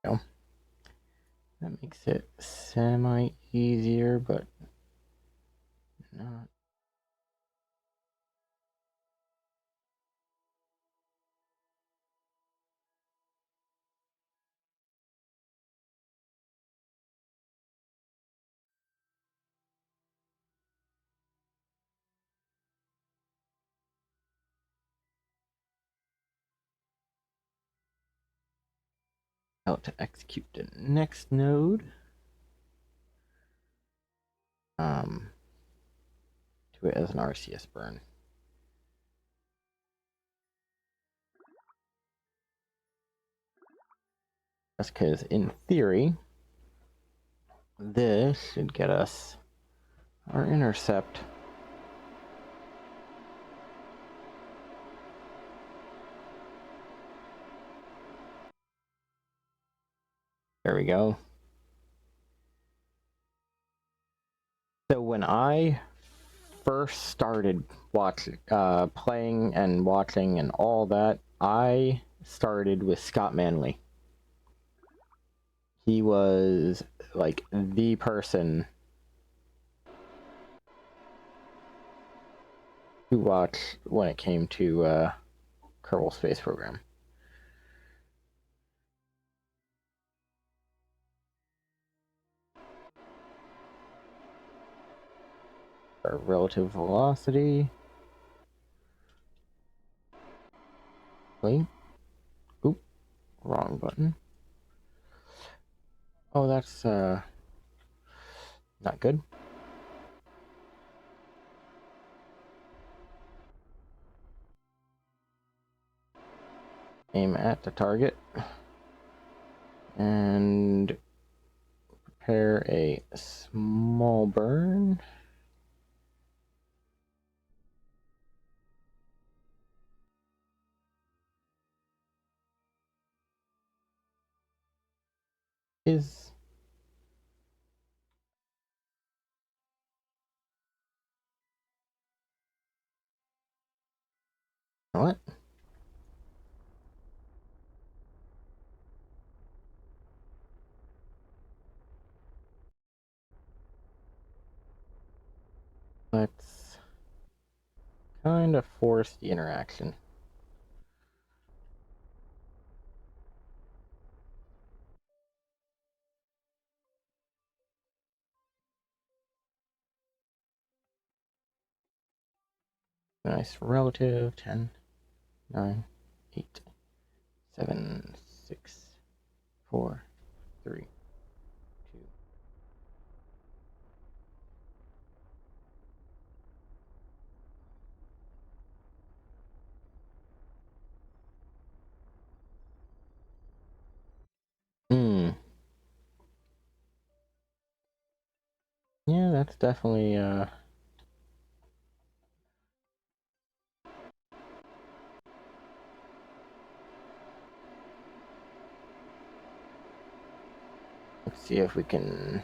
You know, that makes it semi-easier, but not. How to execute the next node. Um, do it as an RCS burn. That's because, in theory, this should get us our intercept. There we go. So when I first started playing and watching and all that, I started with Scott Manley. He was like the person to watch when it came to Kerbal Space Program. Our relative velocity. Wait. Oop. Wrong button. Oh, that's not good. Aim at the target. And prepare a small burn. Is what? Let's kind of force the interaction. Nice relative. 10, 9, 8, 7, 6, 4, 3, 2. Hmm. Yeah, that's definitely let's see if we can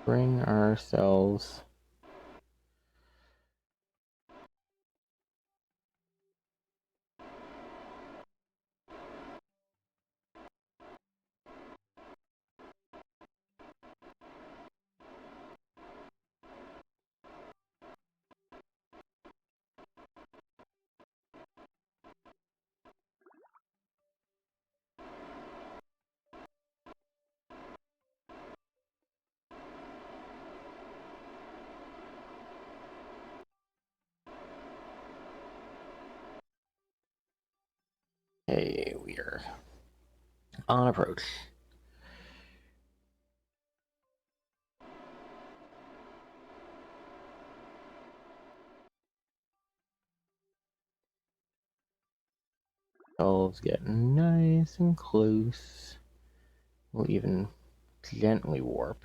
bring ourselves hey, we are on approach. Elves get nice and close. We'll even gently warp.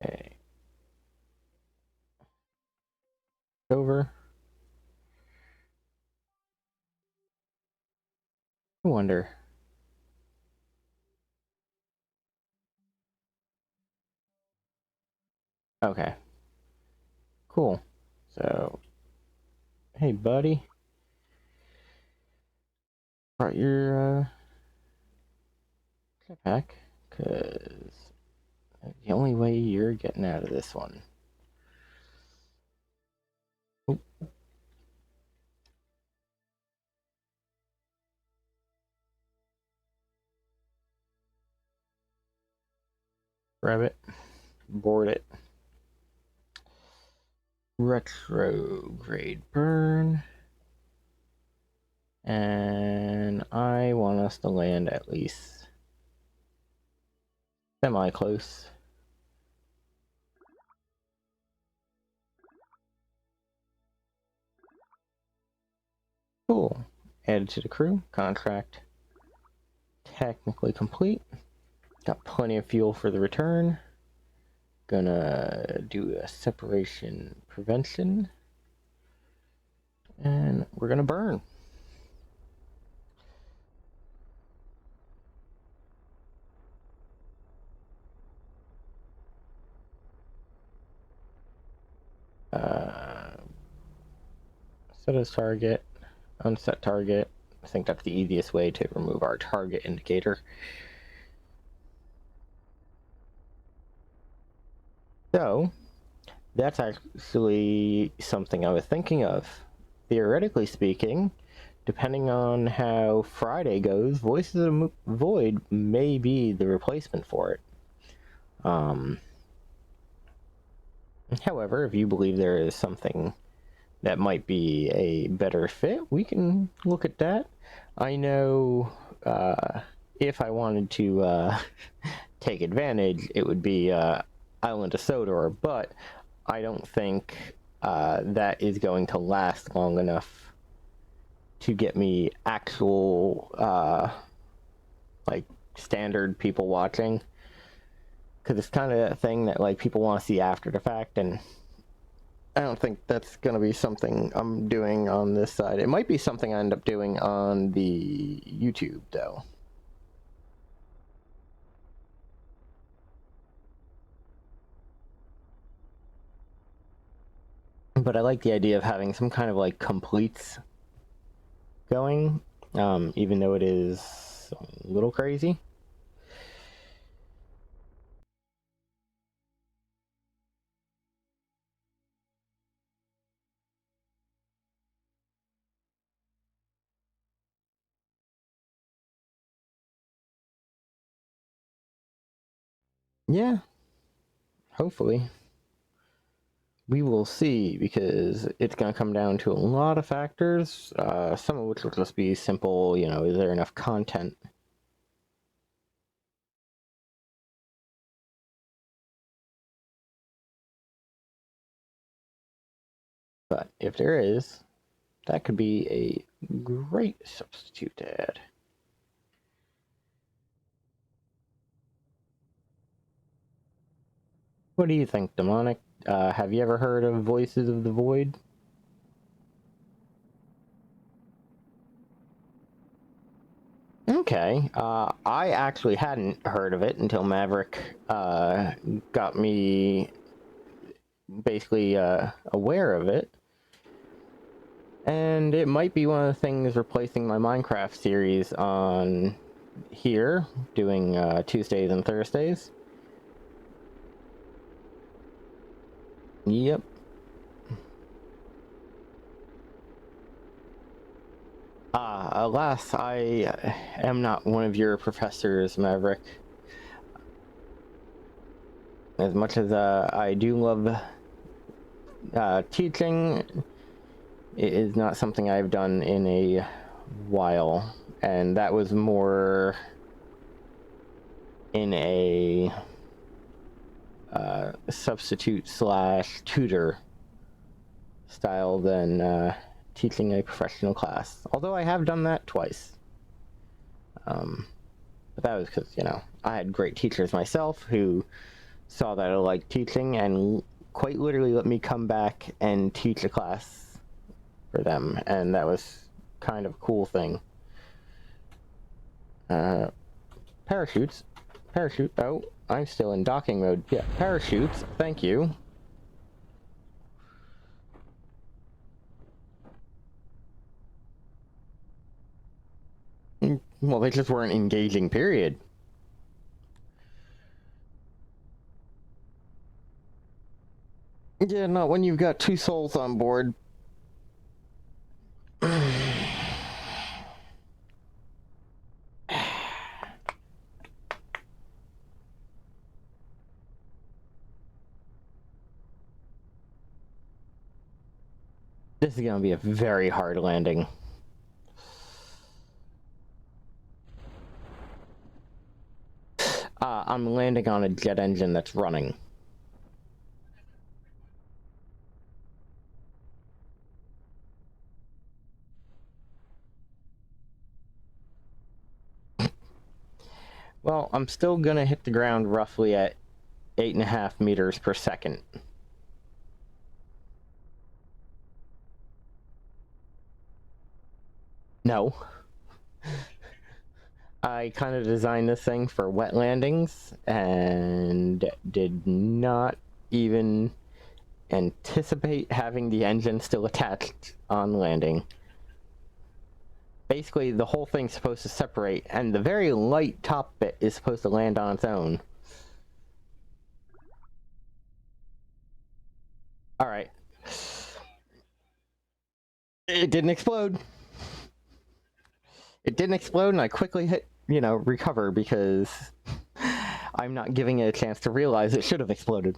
Okay. Over. I wonder. Okay. Cool. So, hey, buddy. Brought your jetpack, because the only way you're getting out of this one. Oop. Grab it. Board it. Retrograde burn. And I want us to land at least semi-close. Cool. Added to the crew. Contract technically complete. Got plenty of fuel for the return. Gonna do a separation prevention. And we're gonna burn. Set as target, unset target. I think that's the easiest way to remove our target indicator. So, that's actually something I was thinking of. Theoretically speaking, depending on how Friday goes, Voices of the Void may be the replacement for it. However, if you believe there is something that might be a better fit, we can look at that. I know if I wanted to take advantage, it would be Island of Sodor, but I don't think that is going to last long enough to get me actual like standard people watching, because it's kind of a thing that like people want to see after the fact, and I don't think that's going to be something I'm doing on this side. It might be something I end up doing on the YouTube, though. But I like the idea of having some kind of like completes going, even though it is a little crazy. Yeah, hopefully. We will see, because it's going to come down to a lot of factors, some of which will just be simple, you know, is there enough content? But if there is, that could be a great substitute to add. What do you think, Demonic? Have you ever heard of Voices of the Void? Okay, I actually hadn't heard of it until Maverick got me basically aware of it. And it might be one of the things replacing my Minecraft series on here, doing Tuesdays and Thursdays. Yep. Alas, I am not one of your professors, Maverick. As much as I do love teaching, it is not something I've done in a while, and that was more in a substitute slash tutor style than teaching a professional class. Although I have done that twice. But that was because, you know, I had great teachers myself who saw that I liked teaching and quite literally let me come back and teach a class for them, and that was kind of a cool thing. Parachutes. Parachute. Oh, I'm still in docking mode. Yeah, parachutes. Thank you. Well, they just weren't engaging, period. Yeah, not when you've got two souls on board. This is gonna be a very hard landing. I'm landing on a jet engine that's running. Well, I'm still gonna hit the ground roughly at 8.5 meters per second. No. I kind of designed this thing for wet landings and did not even anticipate having the engine still attached on landing. Basically, the whole thing's supposed to separate, and the very light top bit is supposed to land on its own. Alright. It didn't explode. It didn't explode, and I quickly hit, recover, because I'm not giving it a chance to realize it should have exploded.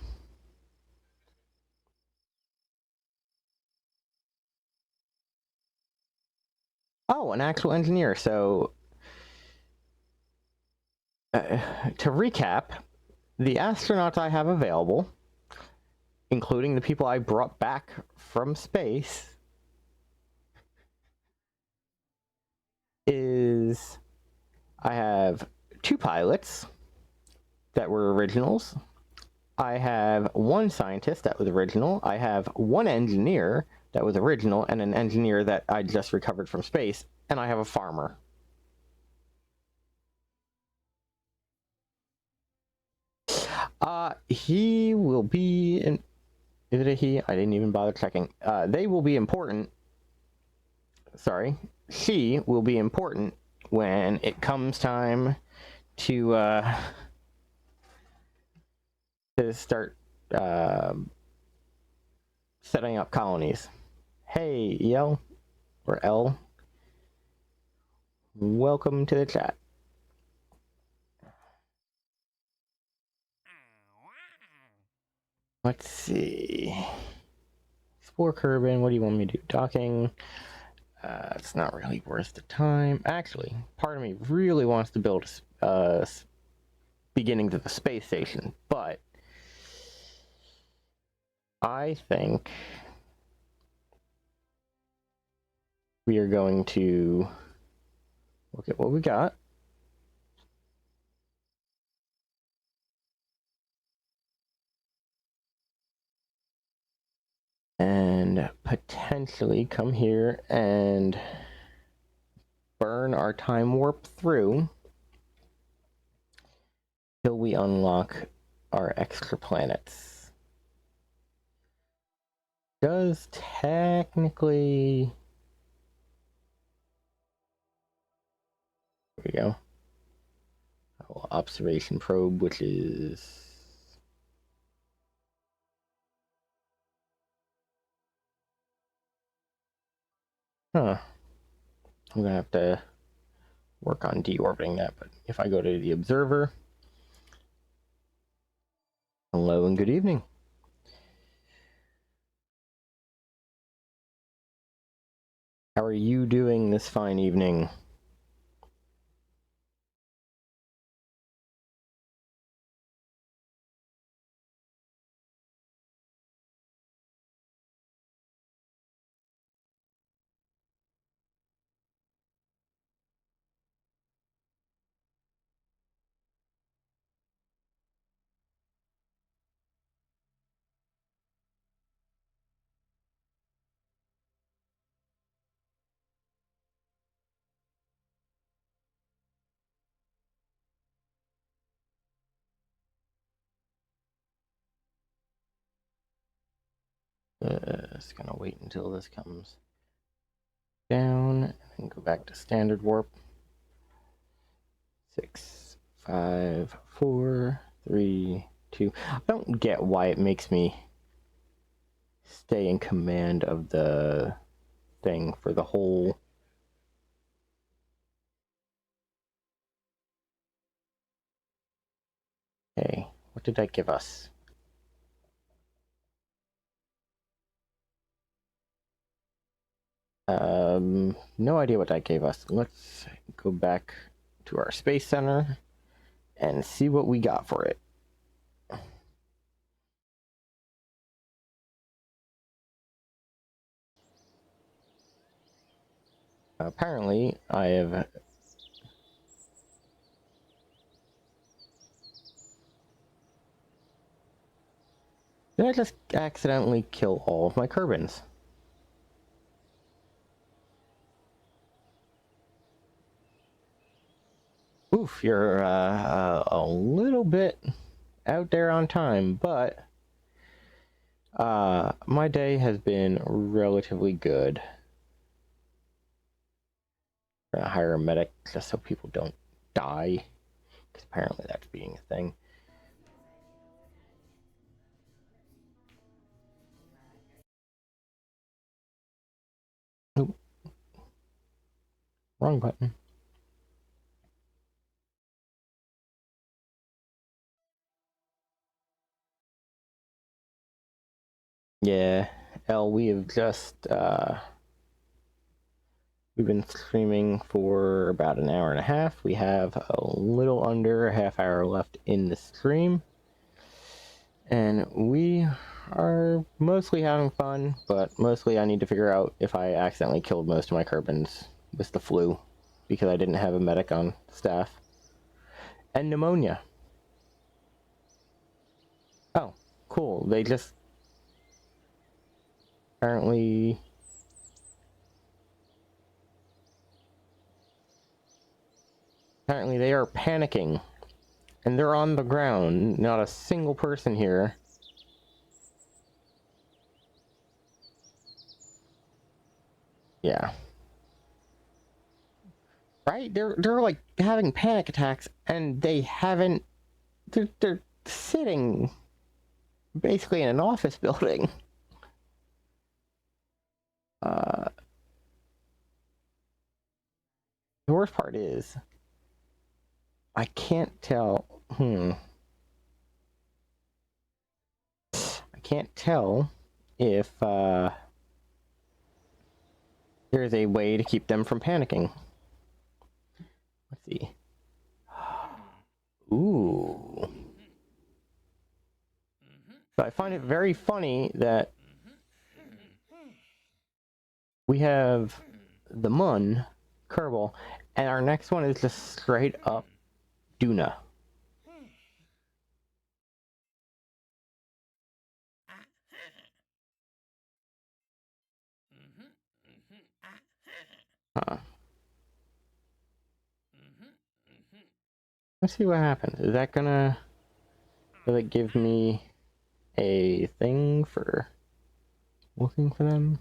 Oh, an actual engineer. So, to recap, the astronauts I have available, including the people I brought back from space, is I have 2 pilots that were originals. I have 1 scientist that was original. I have 1 engineer that was original, and an engineer that I just recovered from space, and I have a farmer. He will be in... Is it a he? I didn't even bother checking. They will be important. Sorry. She will be important when it comes time to start setting up colonies. Hey, EL or L, welcome to the chat. Let's see. Explore Kerbin, what do you want me to do? Docking. It's not really worth the time. Actually, part of me really wants to build beginnings of the space station, but I think we are going to look at what we got. And potentially come here and burn our time warp through till we unlock our extra planets. Does technically... Here we go. Observation probe, which is... Huh. I'm gonna have to work on deorbiting that, but if I go to the observer... Hello and good evening. How are you doing this fine evening? Just gonna wait until this comes down and go back to standard warp. 6, 5, 4, 3, 2. I don't get why it makes me stay in command of the thing for the whole... Okay, what did that give us? No idea what that gave us. Let's go back to our space center and see what we got for it. Apparently, I have Did I just accidentally kill all of my Kerbins? Oof, you're a little bit out there on time, but my day has been relatively good. I'm gonna hire a medic just so people don't die, because apparently that's being a thing. Oop. Wrong button. Yeah, L, we have just we've been streaming for about an hour and a half. We have a little under a half hour left in the stream. And we are mostly having fun, but mostly I need to figure out if I accidentally killed most of my Kerbins with the flu, because I didn't have a medic on staff. And pneumonia. Oh, cool. They just apparently they are panicking. And they're on the ground. Not a single person here. Yeah. Right? They're like having panic attacks and they haven't they're sitting basically in an office building. The worst part is I can't tell. I can't tell if there's a way to keep them from panicking. Let's see. Ooh. So I find it very funny that we have the Mun, Kerbal, and our next one is just straight up Duna. Huh. Let's see what happens. Is that gonna... will it give me a thing for looking for them?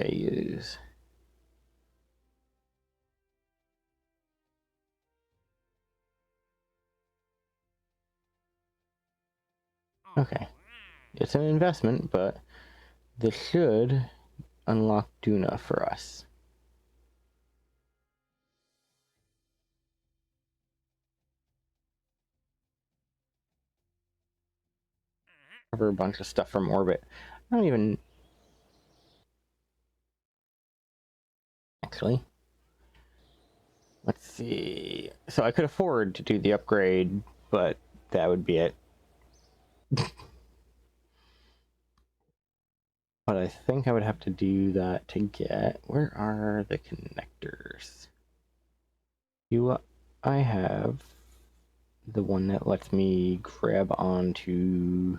Okay, use. Okay. It's an investment, but this should unlock Duna for us. Cover a bunch of stuff from orbit. I don't even... Actually. Let's see. So I could afford to do the upgrade, but that would be it. But I think I would have to do that to get... Where are the connectors? I have the one that lets me grab onto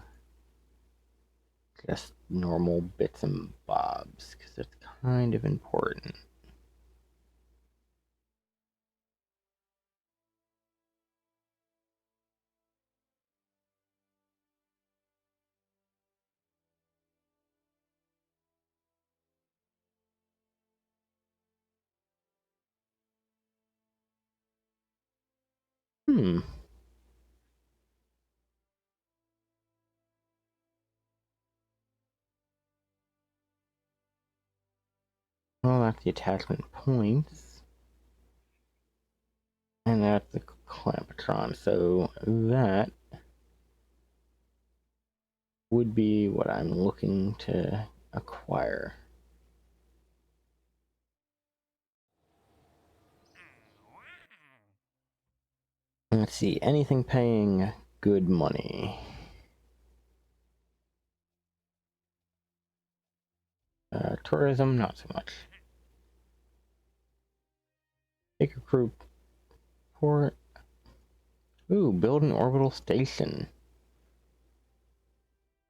just normal bits and bobs, because it's kind of important. Well, that's the attachment points. And that's the clampatron, so that would be what I'm looking to acquire. Let's see, anything paying good money. tourism, not so much. Take a crew port. Ooh, build an orbital station.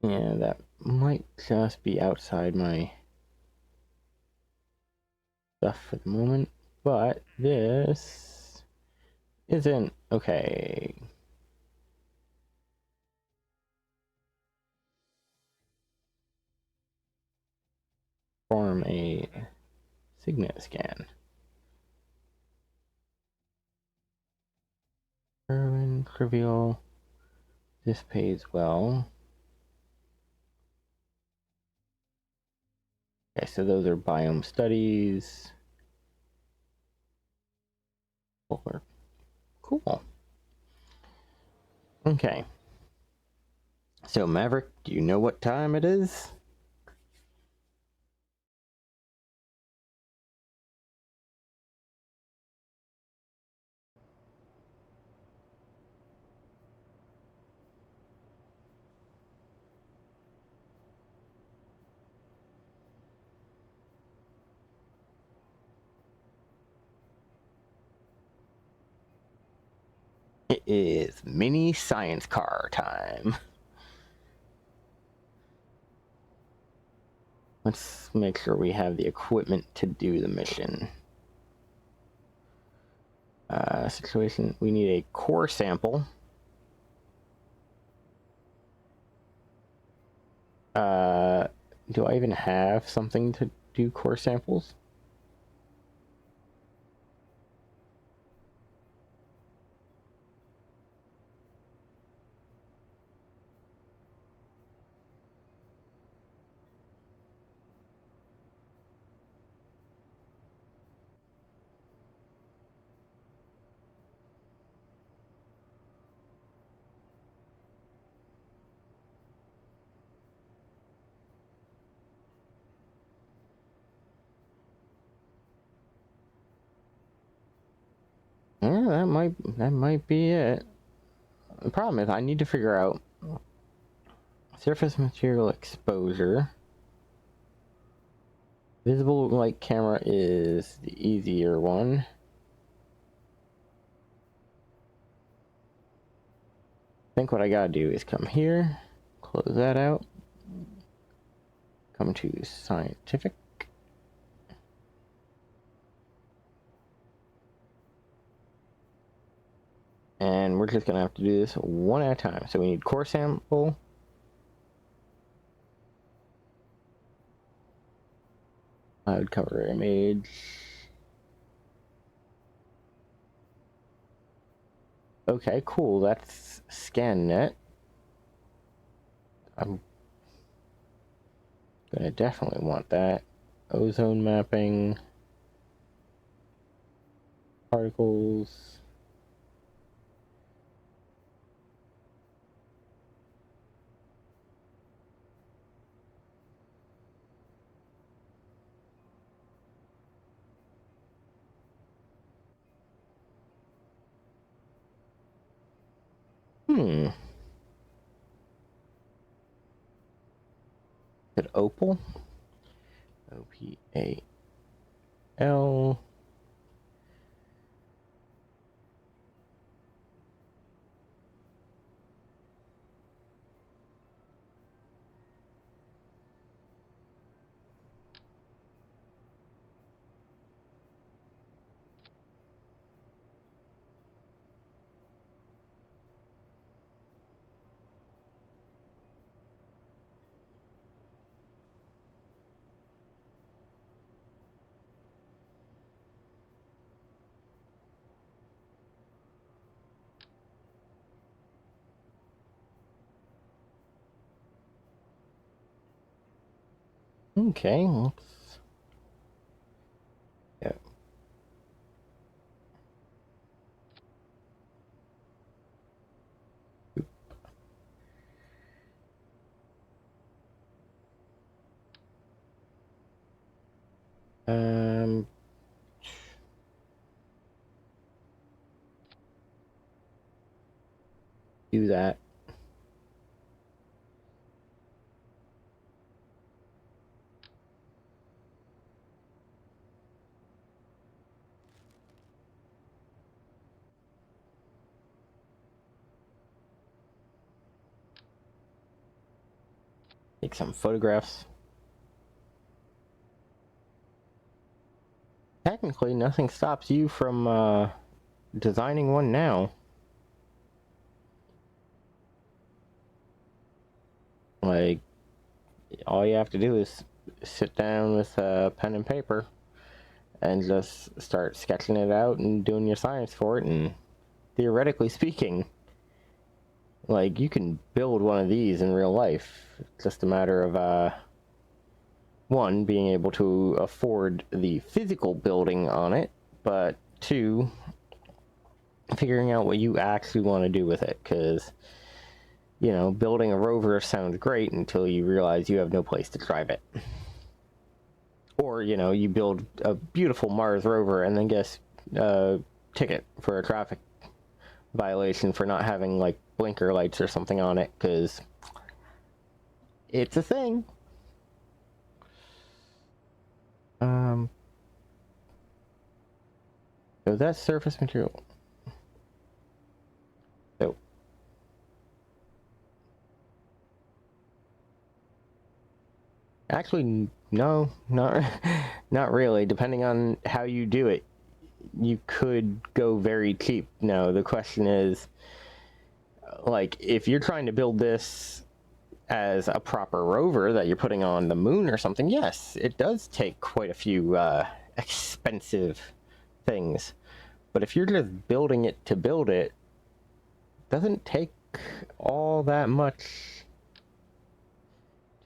Yeah, that might just be outside my stuff for the moment, but this isn't okay. Perform a signet scan. Urban, trivial. This pays well. Okay, so those are biome studies. Cool. Okay. So Maverick, do you know what time it is? It is mini science car time. Let's make sure we have the equipment to do the mission. Situation, we need a core sample. Do I even have something to do core samples? Yeah, that might be it. The problem is I need to figure out surface material exposure. Visible light camera is the easier one. I think what I gotta do is come here, close that out, come to scientific. And we're just gonna have to do this one at a time. So we need core sample. Cloud cover image. Okay, cool. That's ScanNet. I'm gonna definitely want that. Ozone mapping. Particles. Is it opal? OPAL. Okay, let's. Yeah. Um. Do that. Take some photographs. Technically, nothing stops you from designing one now. Like, all you have to do is sit down with a pen and paper and just start sketching it out and doing your science for it, and theoretically speaking, like, you can build one of these in real life. It's just a matter of one, being able to afford the physical building on it, but two, figuring out what you actually want to do with it, because, you know, building a rover sounds great until you realize you have no place to drive it. Or, you know, you build a beautiful Mars rover and then get a ticket for a traffic violation for not having, like, blinker lights or something on it, because it's a thing. So that's surface material. So actually, no, not not really. Depending on how you do it, you could go very cheap. Now the question is, like, if you're trying to build this as a proper rover that you're putting on the moon or something, yes, it does take quite a few expensive things. But if you're just building it to build it, doesn't take all that much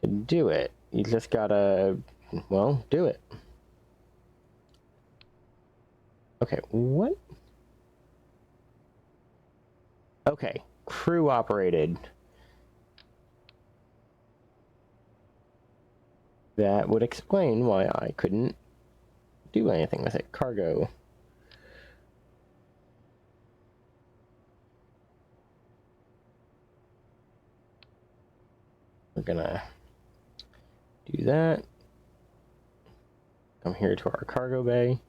to do it. You just gotta, well, do it. Okay, what? Okay, crew operated. That would explain why I couldn't do anything with it. Cargo. We're gonna do that. Come here to our cargo bay.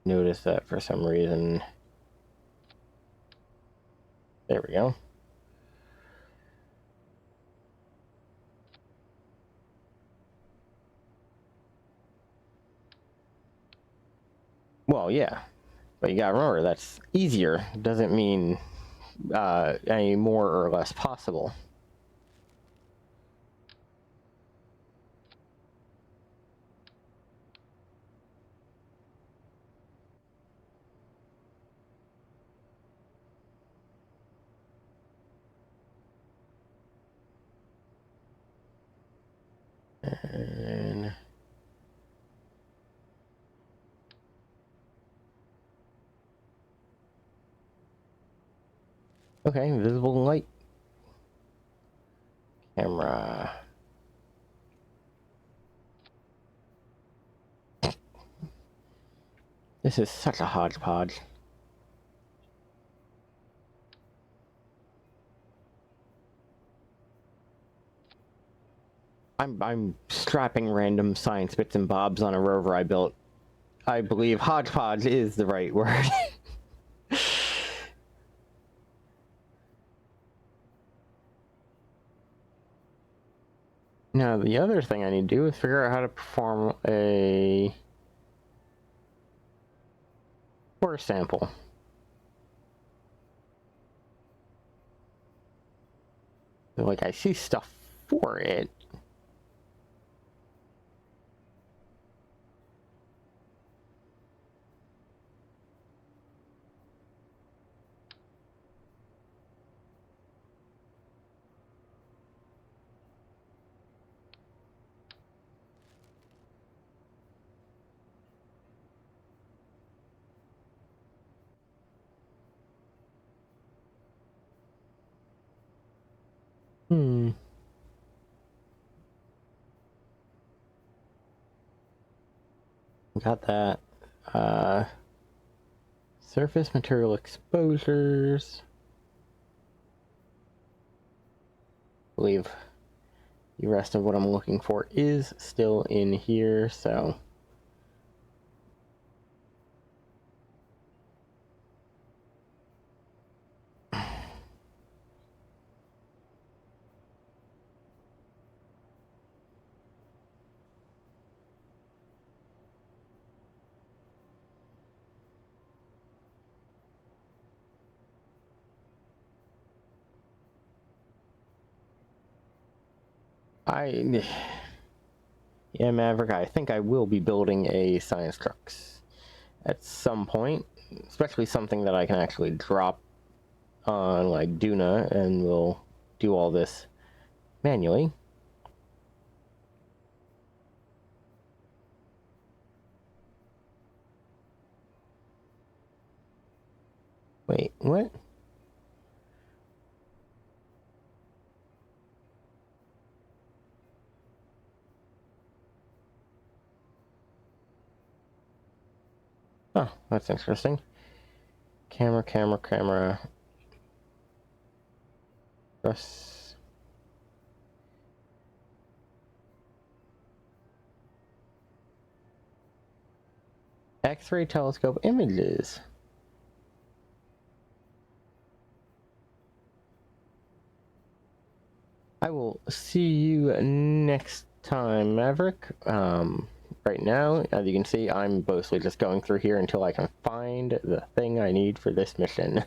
Notice that for some reason. There we go. Well, yeah. But you gotta remember, that's easier. Doesn't mean any more or less possible. And okay, visible light. Camera. This is such a hodgepodge. I'm strapping random science bits and bobs on a rover I built. I believe hodgepodge is the right word. Now, the other thing I need to do is figure out how to perform a core sample. Like, I see stuff for it. Got that. Surface material exposures. I believe the rest of what I'm looking for is still in here, so Yeah, Maverick, I think I will be building a science trucks at some point, especially something that I can actually drop on like Duna, and we'll do all this manually. Wait, what? Oh, that's interesting. Camera. Press. X-ray telescope images. I will see you next time, Maverick. Right now, as you can see, I'm mostly just going through here until I can find the thing I need for this mission.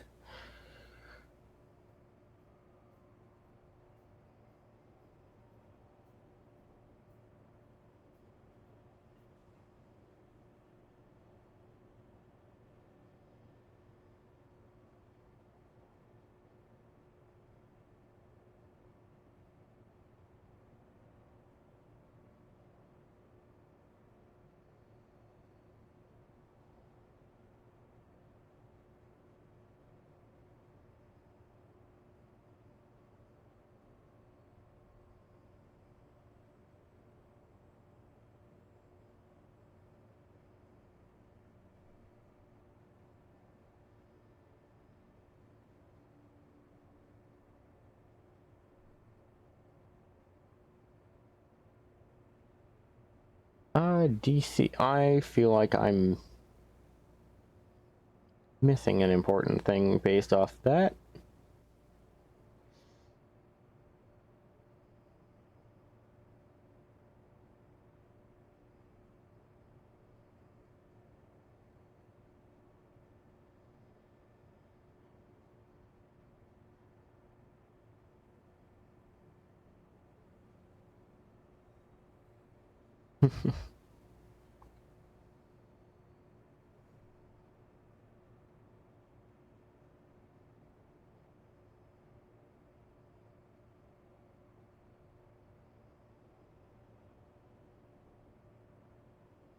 DC, I feel like I'm missing an important thing based off that.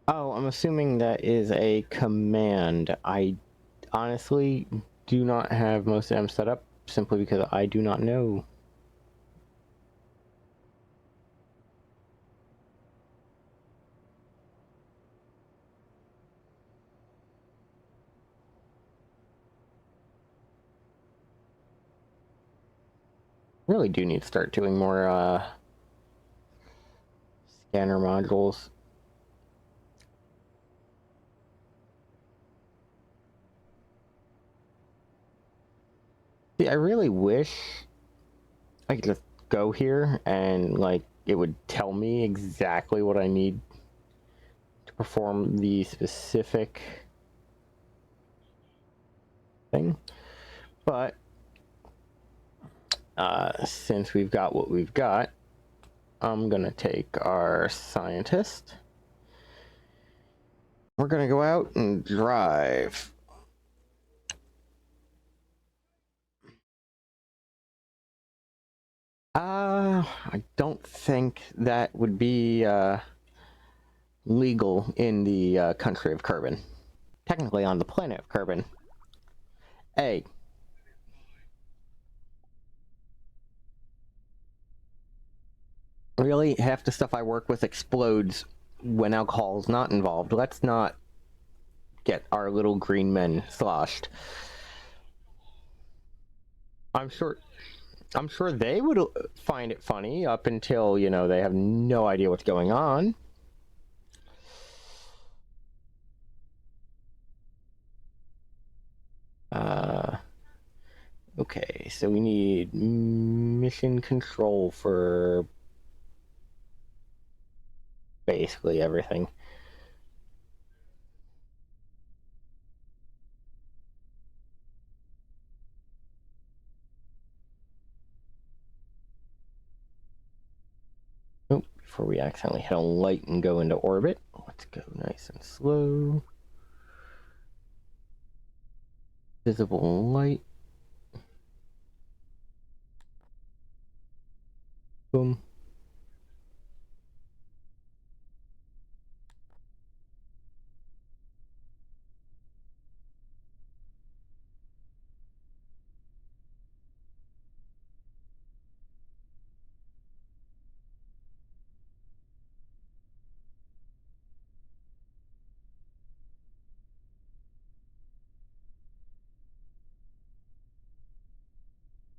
Oh, I'm assuming that is a command. I honestly do not have most of them set up simply because I do not know. Really do need to start doing more scanner modules. See, I really wish I could just go here and like it would tell me exactly what I need to perform the specific thing. But since we've got what we've got, I'm gonna take our scientist. We're gonna go out and drive. I don't think that would be legal in the country of Kerbin. Technically on the planet of Kerbin. Hey. Really? Half the stuff I work with explodes when alcohol's not involved. Let's not get our little green men sloshed. I'm sure they would find it funny up until, you know, they have no idea what's going on. Okay, so we need mission control for basically everything. before we accidentally hit a light and go into orbit. Let's go nice and slow. Visible light. Boom.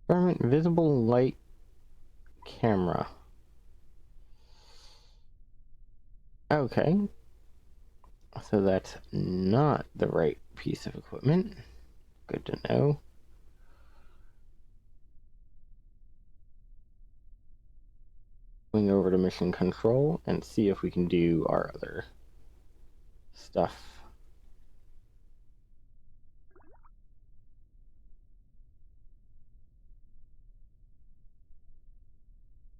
Environment visible light camera. Okay. So that's not the right piece of equipment. Good to know. Going over to mission control and see if we can do our other stuff.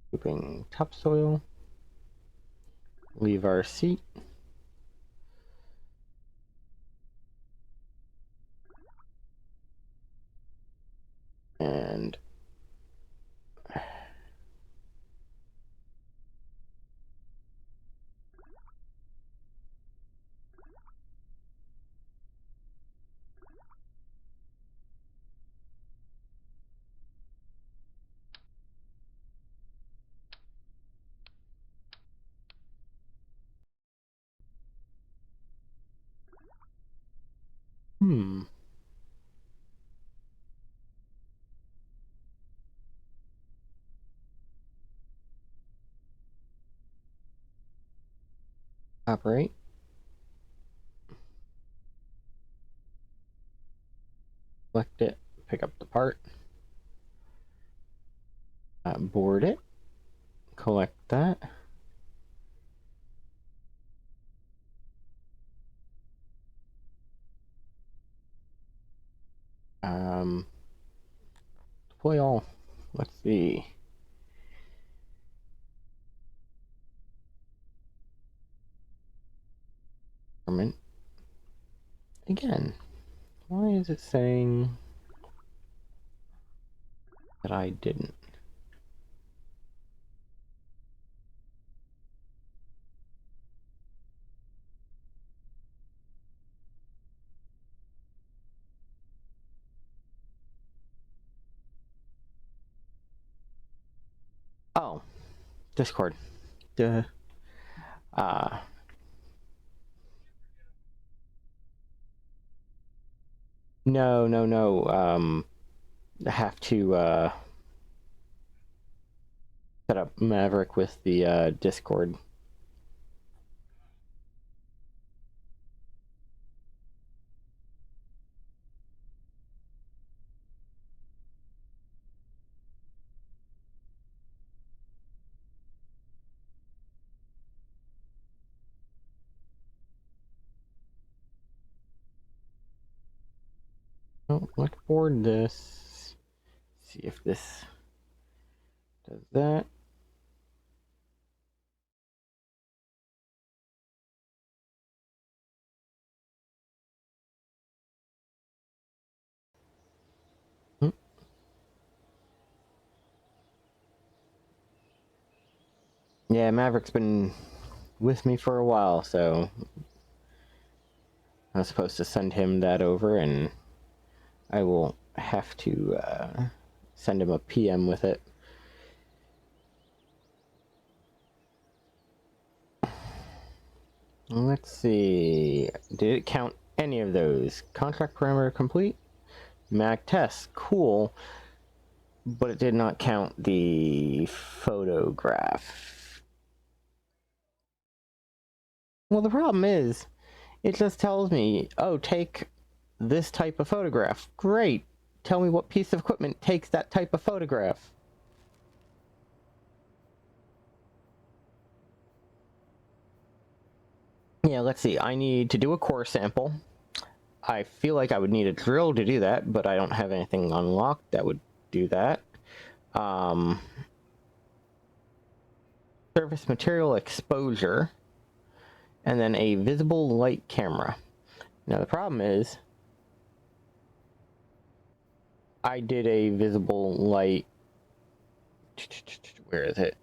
Scooping topsoil. Leave our seat. And operate. Select it, pick up the part, board it, collect that. Deploy all. Let's see. Again, why is it saying that I didn't? Oh, Discord. Duh. No. I have to set up Maverick with the Discord. Oh, let's board this. See if this does that. Yeah, Maverick's been with me for a while, so I was supposed to send him that over, and I will have to send him a PM with it. Let's see. Did it count any of those? Contract parameter complete? Mag test. Cool. But it did not count the photograph. Well, the problem is, it just tells me, oh, take this type of photograph. Great. Tell me what piece of equipment takes that type of photograph. Yeah, let's see. I need to do a core sample. I feel like I would need a drill to do that, but I don't have anything unlocked that would do that. surface material exposure, and then a visible light camera. Now the problem is, I did a visible light, where is it?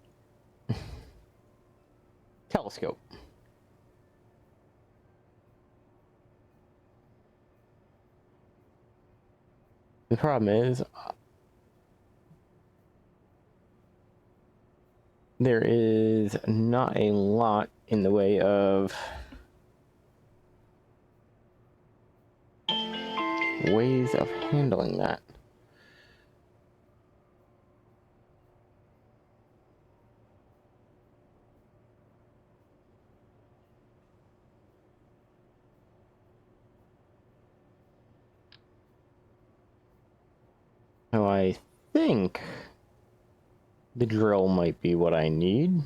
Telescope. The problem is, there is not a lot in the way of ways of handling that. So I think the drill might be what I need.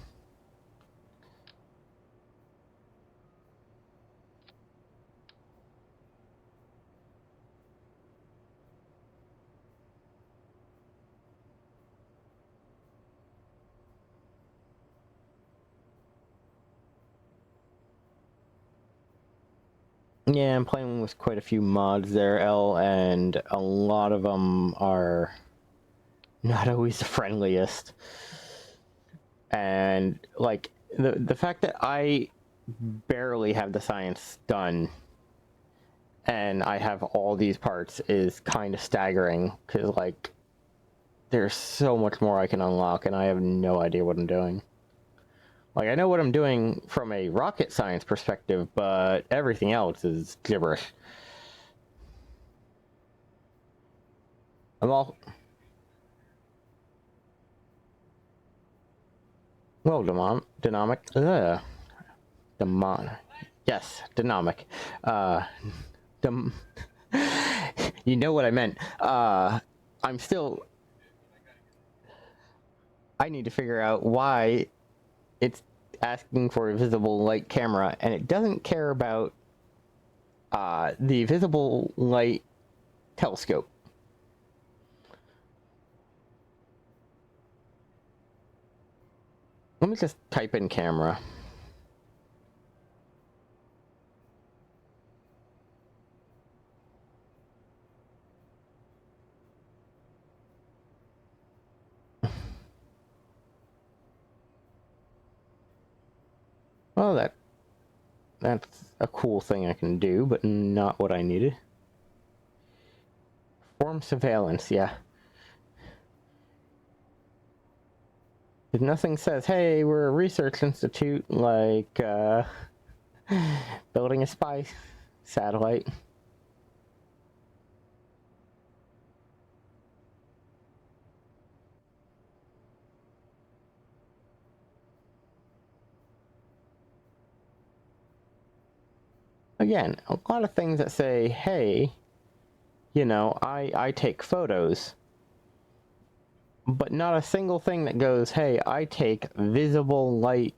Yeah, I'm playing with quite a few mods there, L, and a lot of them are not always the friendliest. And like the fact that I barely have the science done and I have all these parts is kind of staggering, because like there's so much more I can unlock and I have no idea what I'm doing. Like, I know what I'm doing from a rocket science perspective, but everything else is gibberish. I'm all... Well, dynamic. Yes, dynamic. You know what I meant. I'm still... I need to figure out why it's asking for a visible light camera, and it doesn't care about the visible light telescope. Let me just type in camera. Well, that's a cool thing I can do, but not what I needed. Perform surveillance, yeah. If nothing says, hey, we're a research institute, like, building a spy satellite. Again, a lot of things that say, hey, you know, I take photos, but not a single thing that goes, hey, I take visible light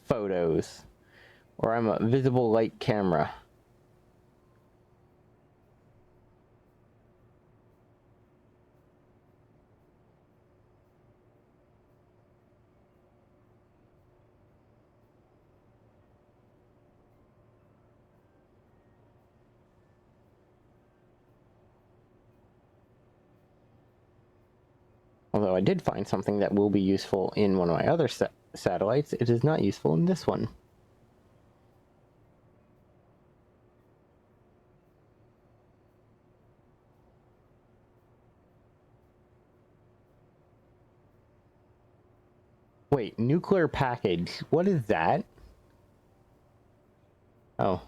photos, or I'm a visible light camera. Although I did find something that will be useful in one of my other satellites, it is not useful in this one. Wait, nuclear package. What is that? Oh.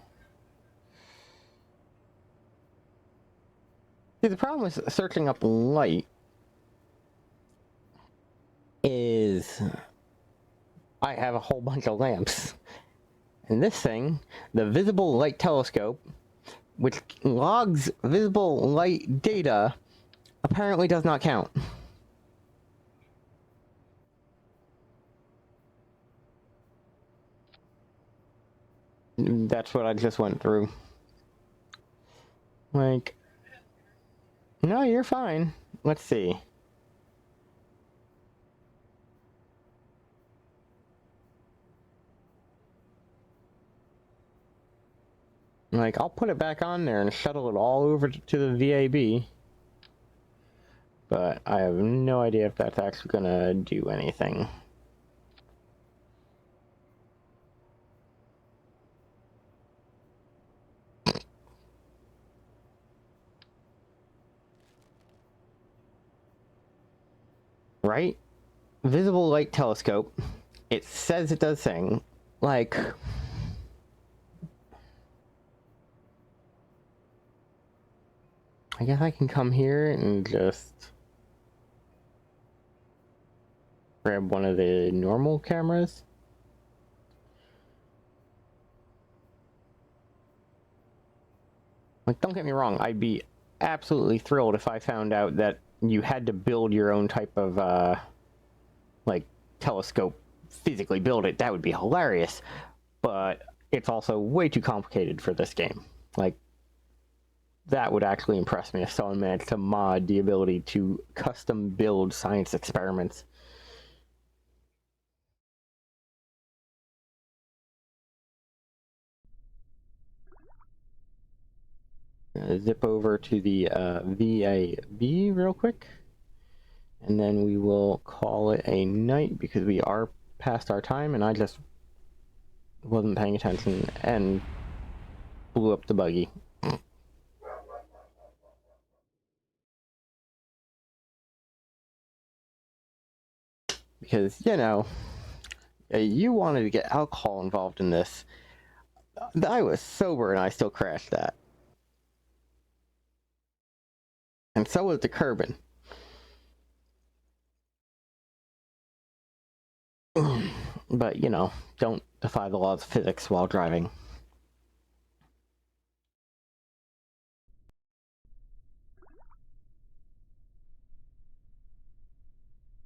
See, the problem with searching up light is I have a whole bunch of lamps. And this thing, the visible light telescope, which logs visible light data, apparently does not count. That's what I just went through. Like, no, you're fine. Let's see. Like, I'll put it back on there and shuttle it all over to the VAB. But I have no idea if that's actually gonna do anything. Right? Visible light telescope. It says it does thing. Like, I guess I can come here and just grab one of the normal cameras. Like, don't get me wrong, I'd be absolutely thrilled if I found out that you had to build your own type of, like, telescope, physically build it. That would be hilarious. But it's also way too complicated for this game. Like, that would actually impress me if someone managed to mod the ability to custom build science experiments. Zip over to the VAB real quick, and then we will call it a night because we are past our time, and I just wasn't paying attention and blew up the buggy. Because, you know, you wanted to get alcohol involved in this. I was sober and I still crashed that. And so was the Kerbin. But, you know, don't defy the laws of physics while driving.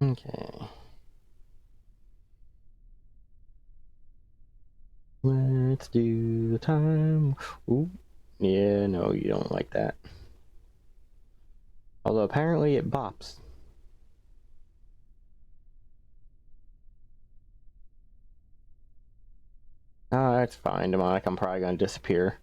Okay. Let's do the time. Ooh. Yeah, no, you don't like that. Although apparently it bops. Ah, that's fine, demonic. I'm probably gonna disappear.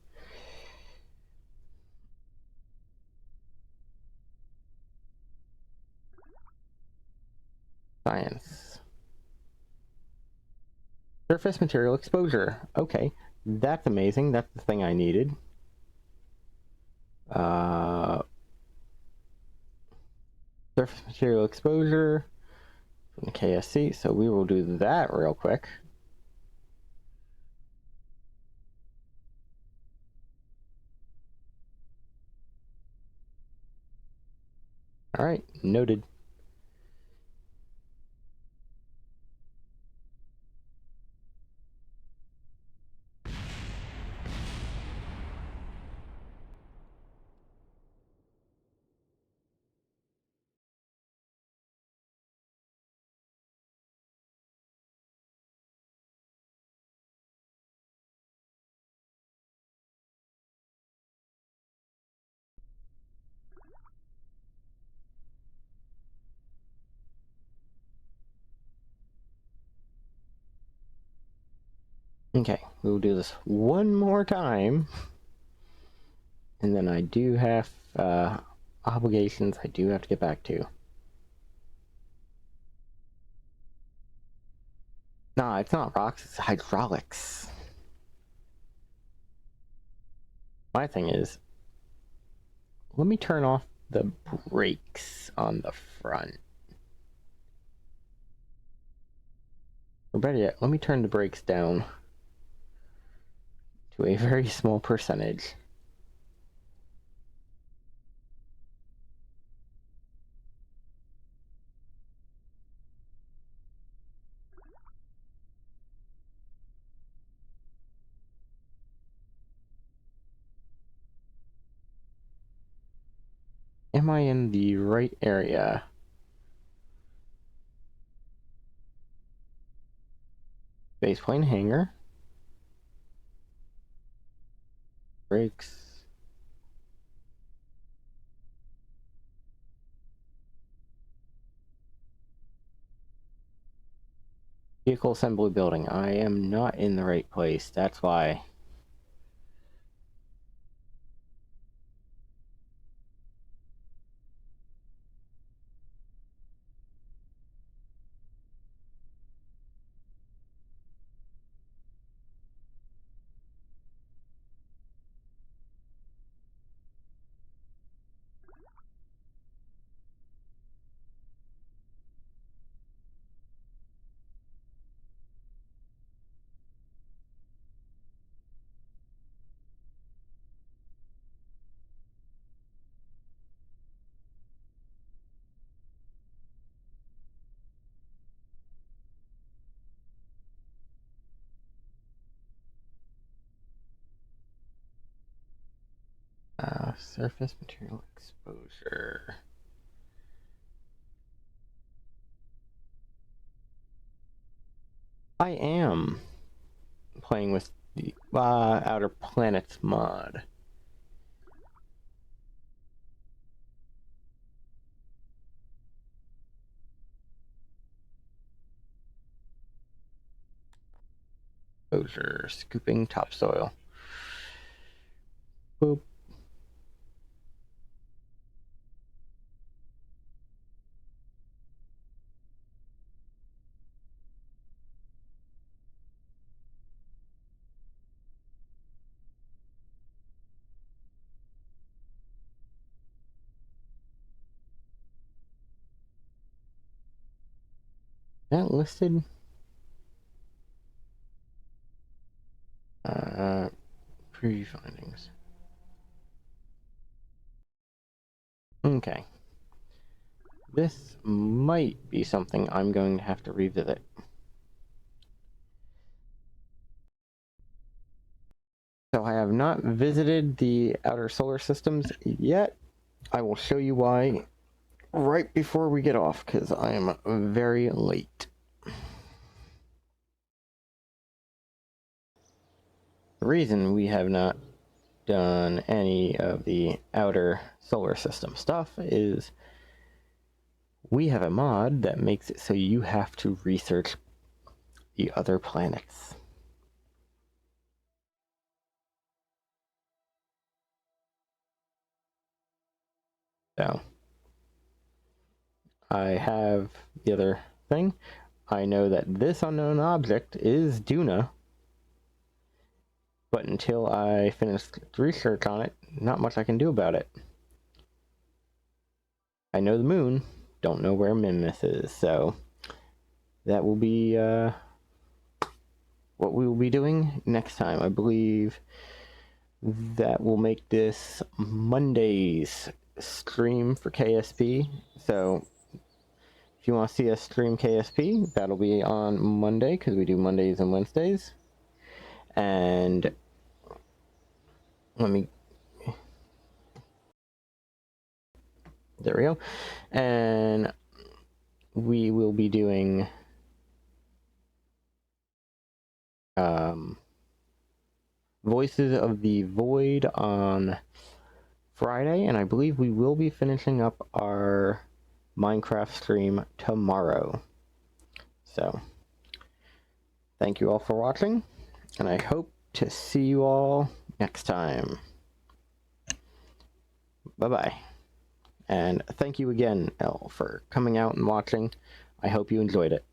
Science. Surface material exposure. Okay, that's amazing. That's the thing I needed. Surface material exposure from the KSC. So we will do that real quick. All right, noted. Okay, we'll do this one more time. And then I do have obligations I do have to get back to. Nah, it's not rocks, it's hydraulics. My thing is, let me turn off the brakes on the front. Or better yet, let me turn the brakes down to a very small percentage. Am I in the right area? Baseplane hangar. Brakes. Vehicle assembly building. I am not in the right place. That's why. surface material exposure. I am playing with the Outer Planets mod. Exposure, scooping topsoil. Boop. That listed? Preview findings. Okay. This might be something I'm going to have to revisit. So I have not visited the outer solar systems yet. I will show you why right before we get off, because I am very late. The reason we have not done any of the outer solar system stuff is we have a mod that makes it so you have to research the other planets. So I have the other thing. I know that this unknown object is Duna, but until I finish research on it, not much I can do about it. I know the moon, don't know where Minmus is, so that will be what we will be doing next time. I believe that will make this Monday's stream for KSP. So if you want to see us stream KSP, that'll be on Monday, because we do Mondays and Wednesdays. And let me... There we go. And we will be doing Voices of the Void on Friday, and I believe we will be finishing up our Minecraft stream tomorrow. So, thank you all for watching, and I hope to see you all next time. Bye-bye. And thank you again, Elle, for coming out and watching. I hope you enjoyed it.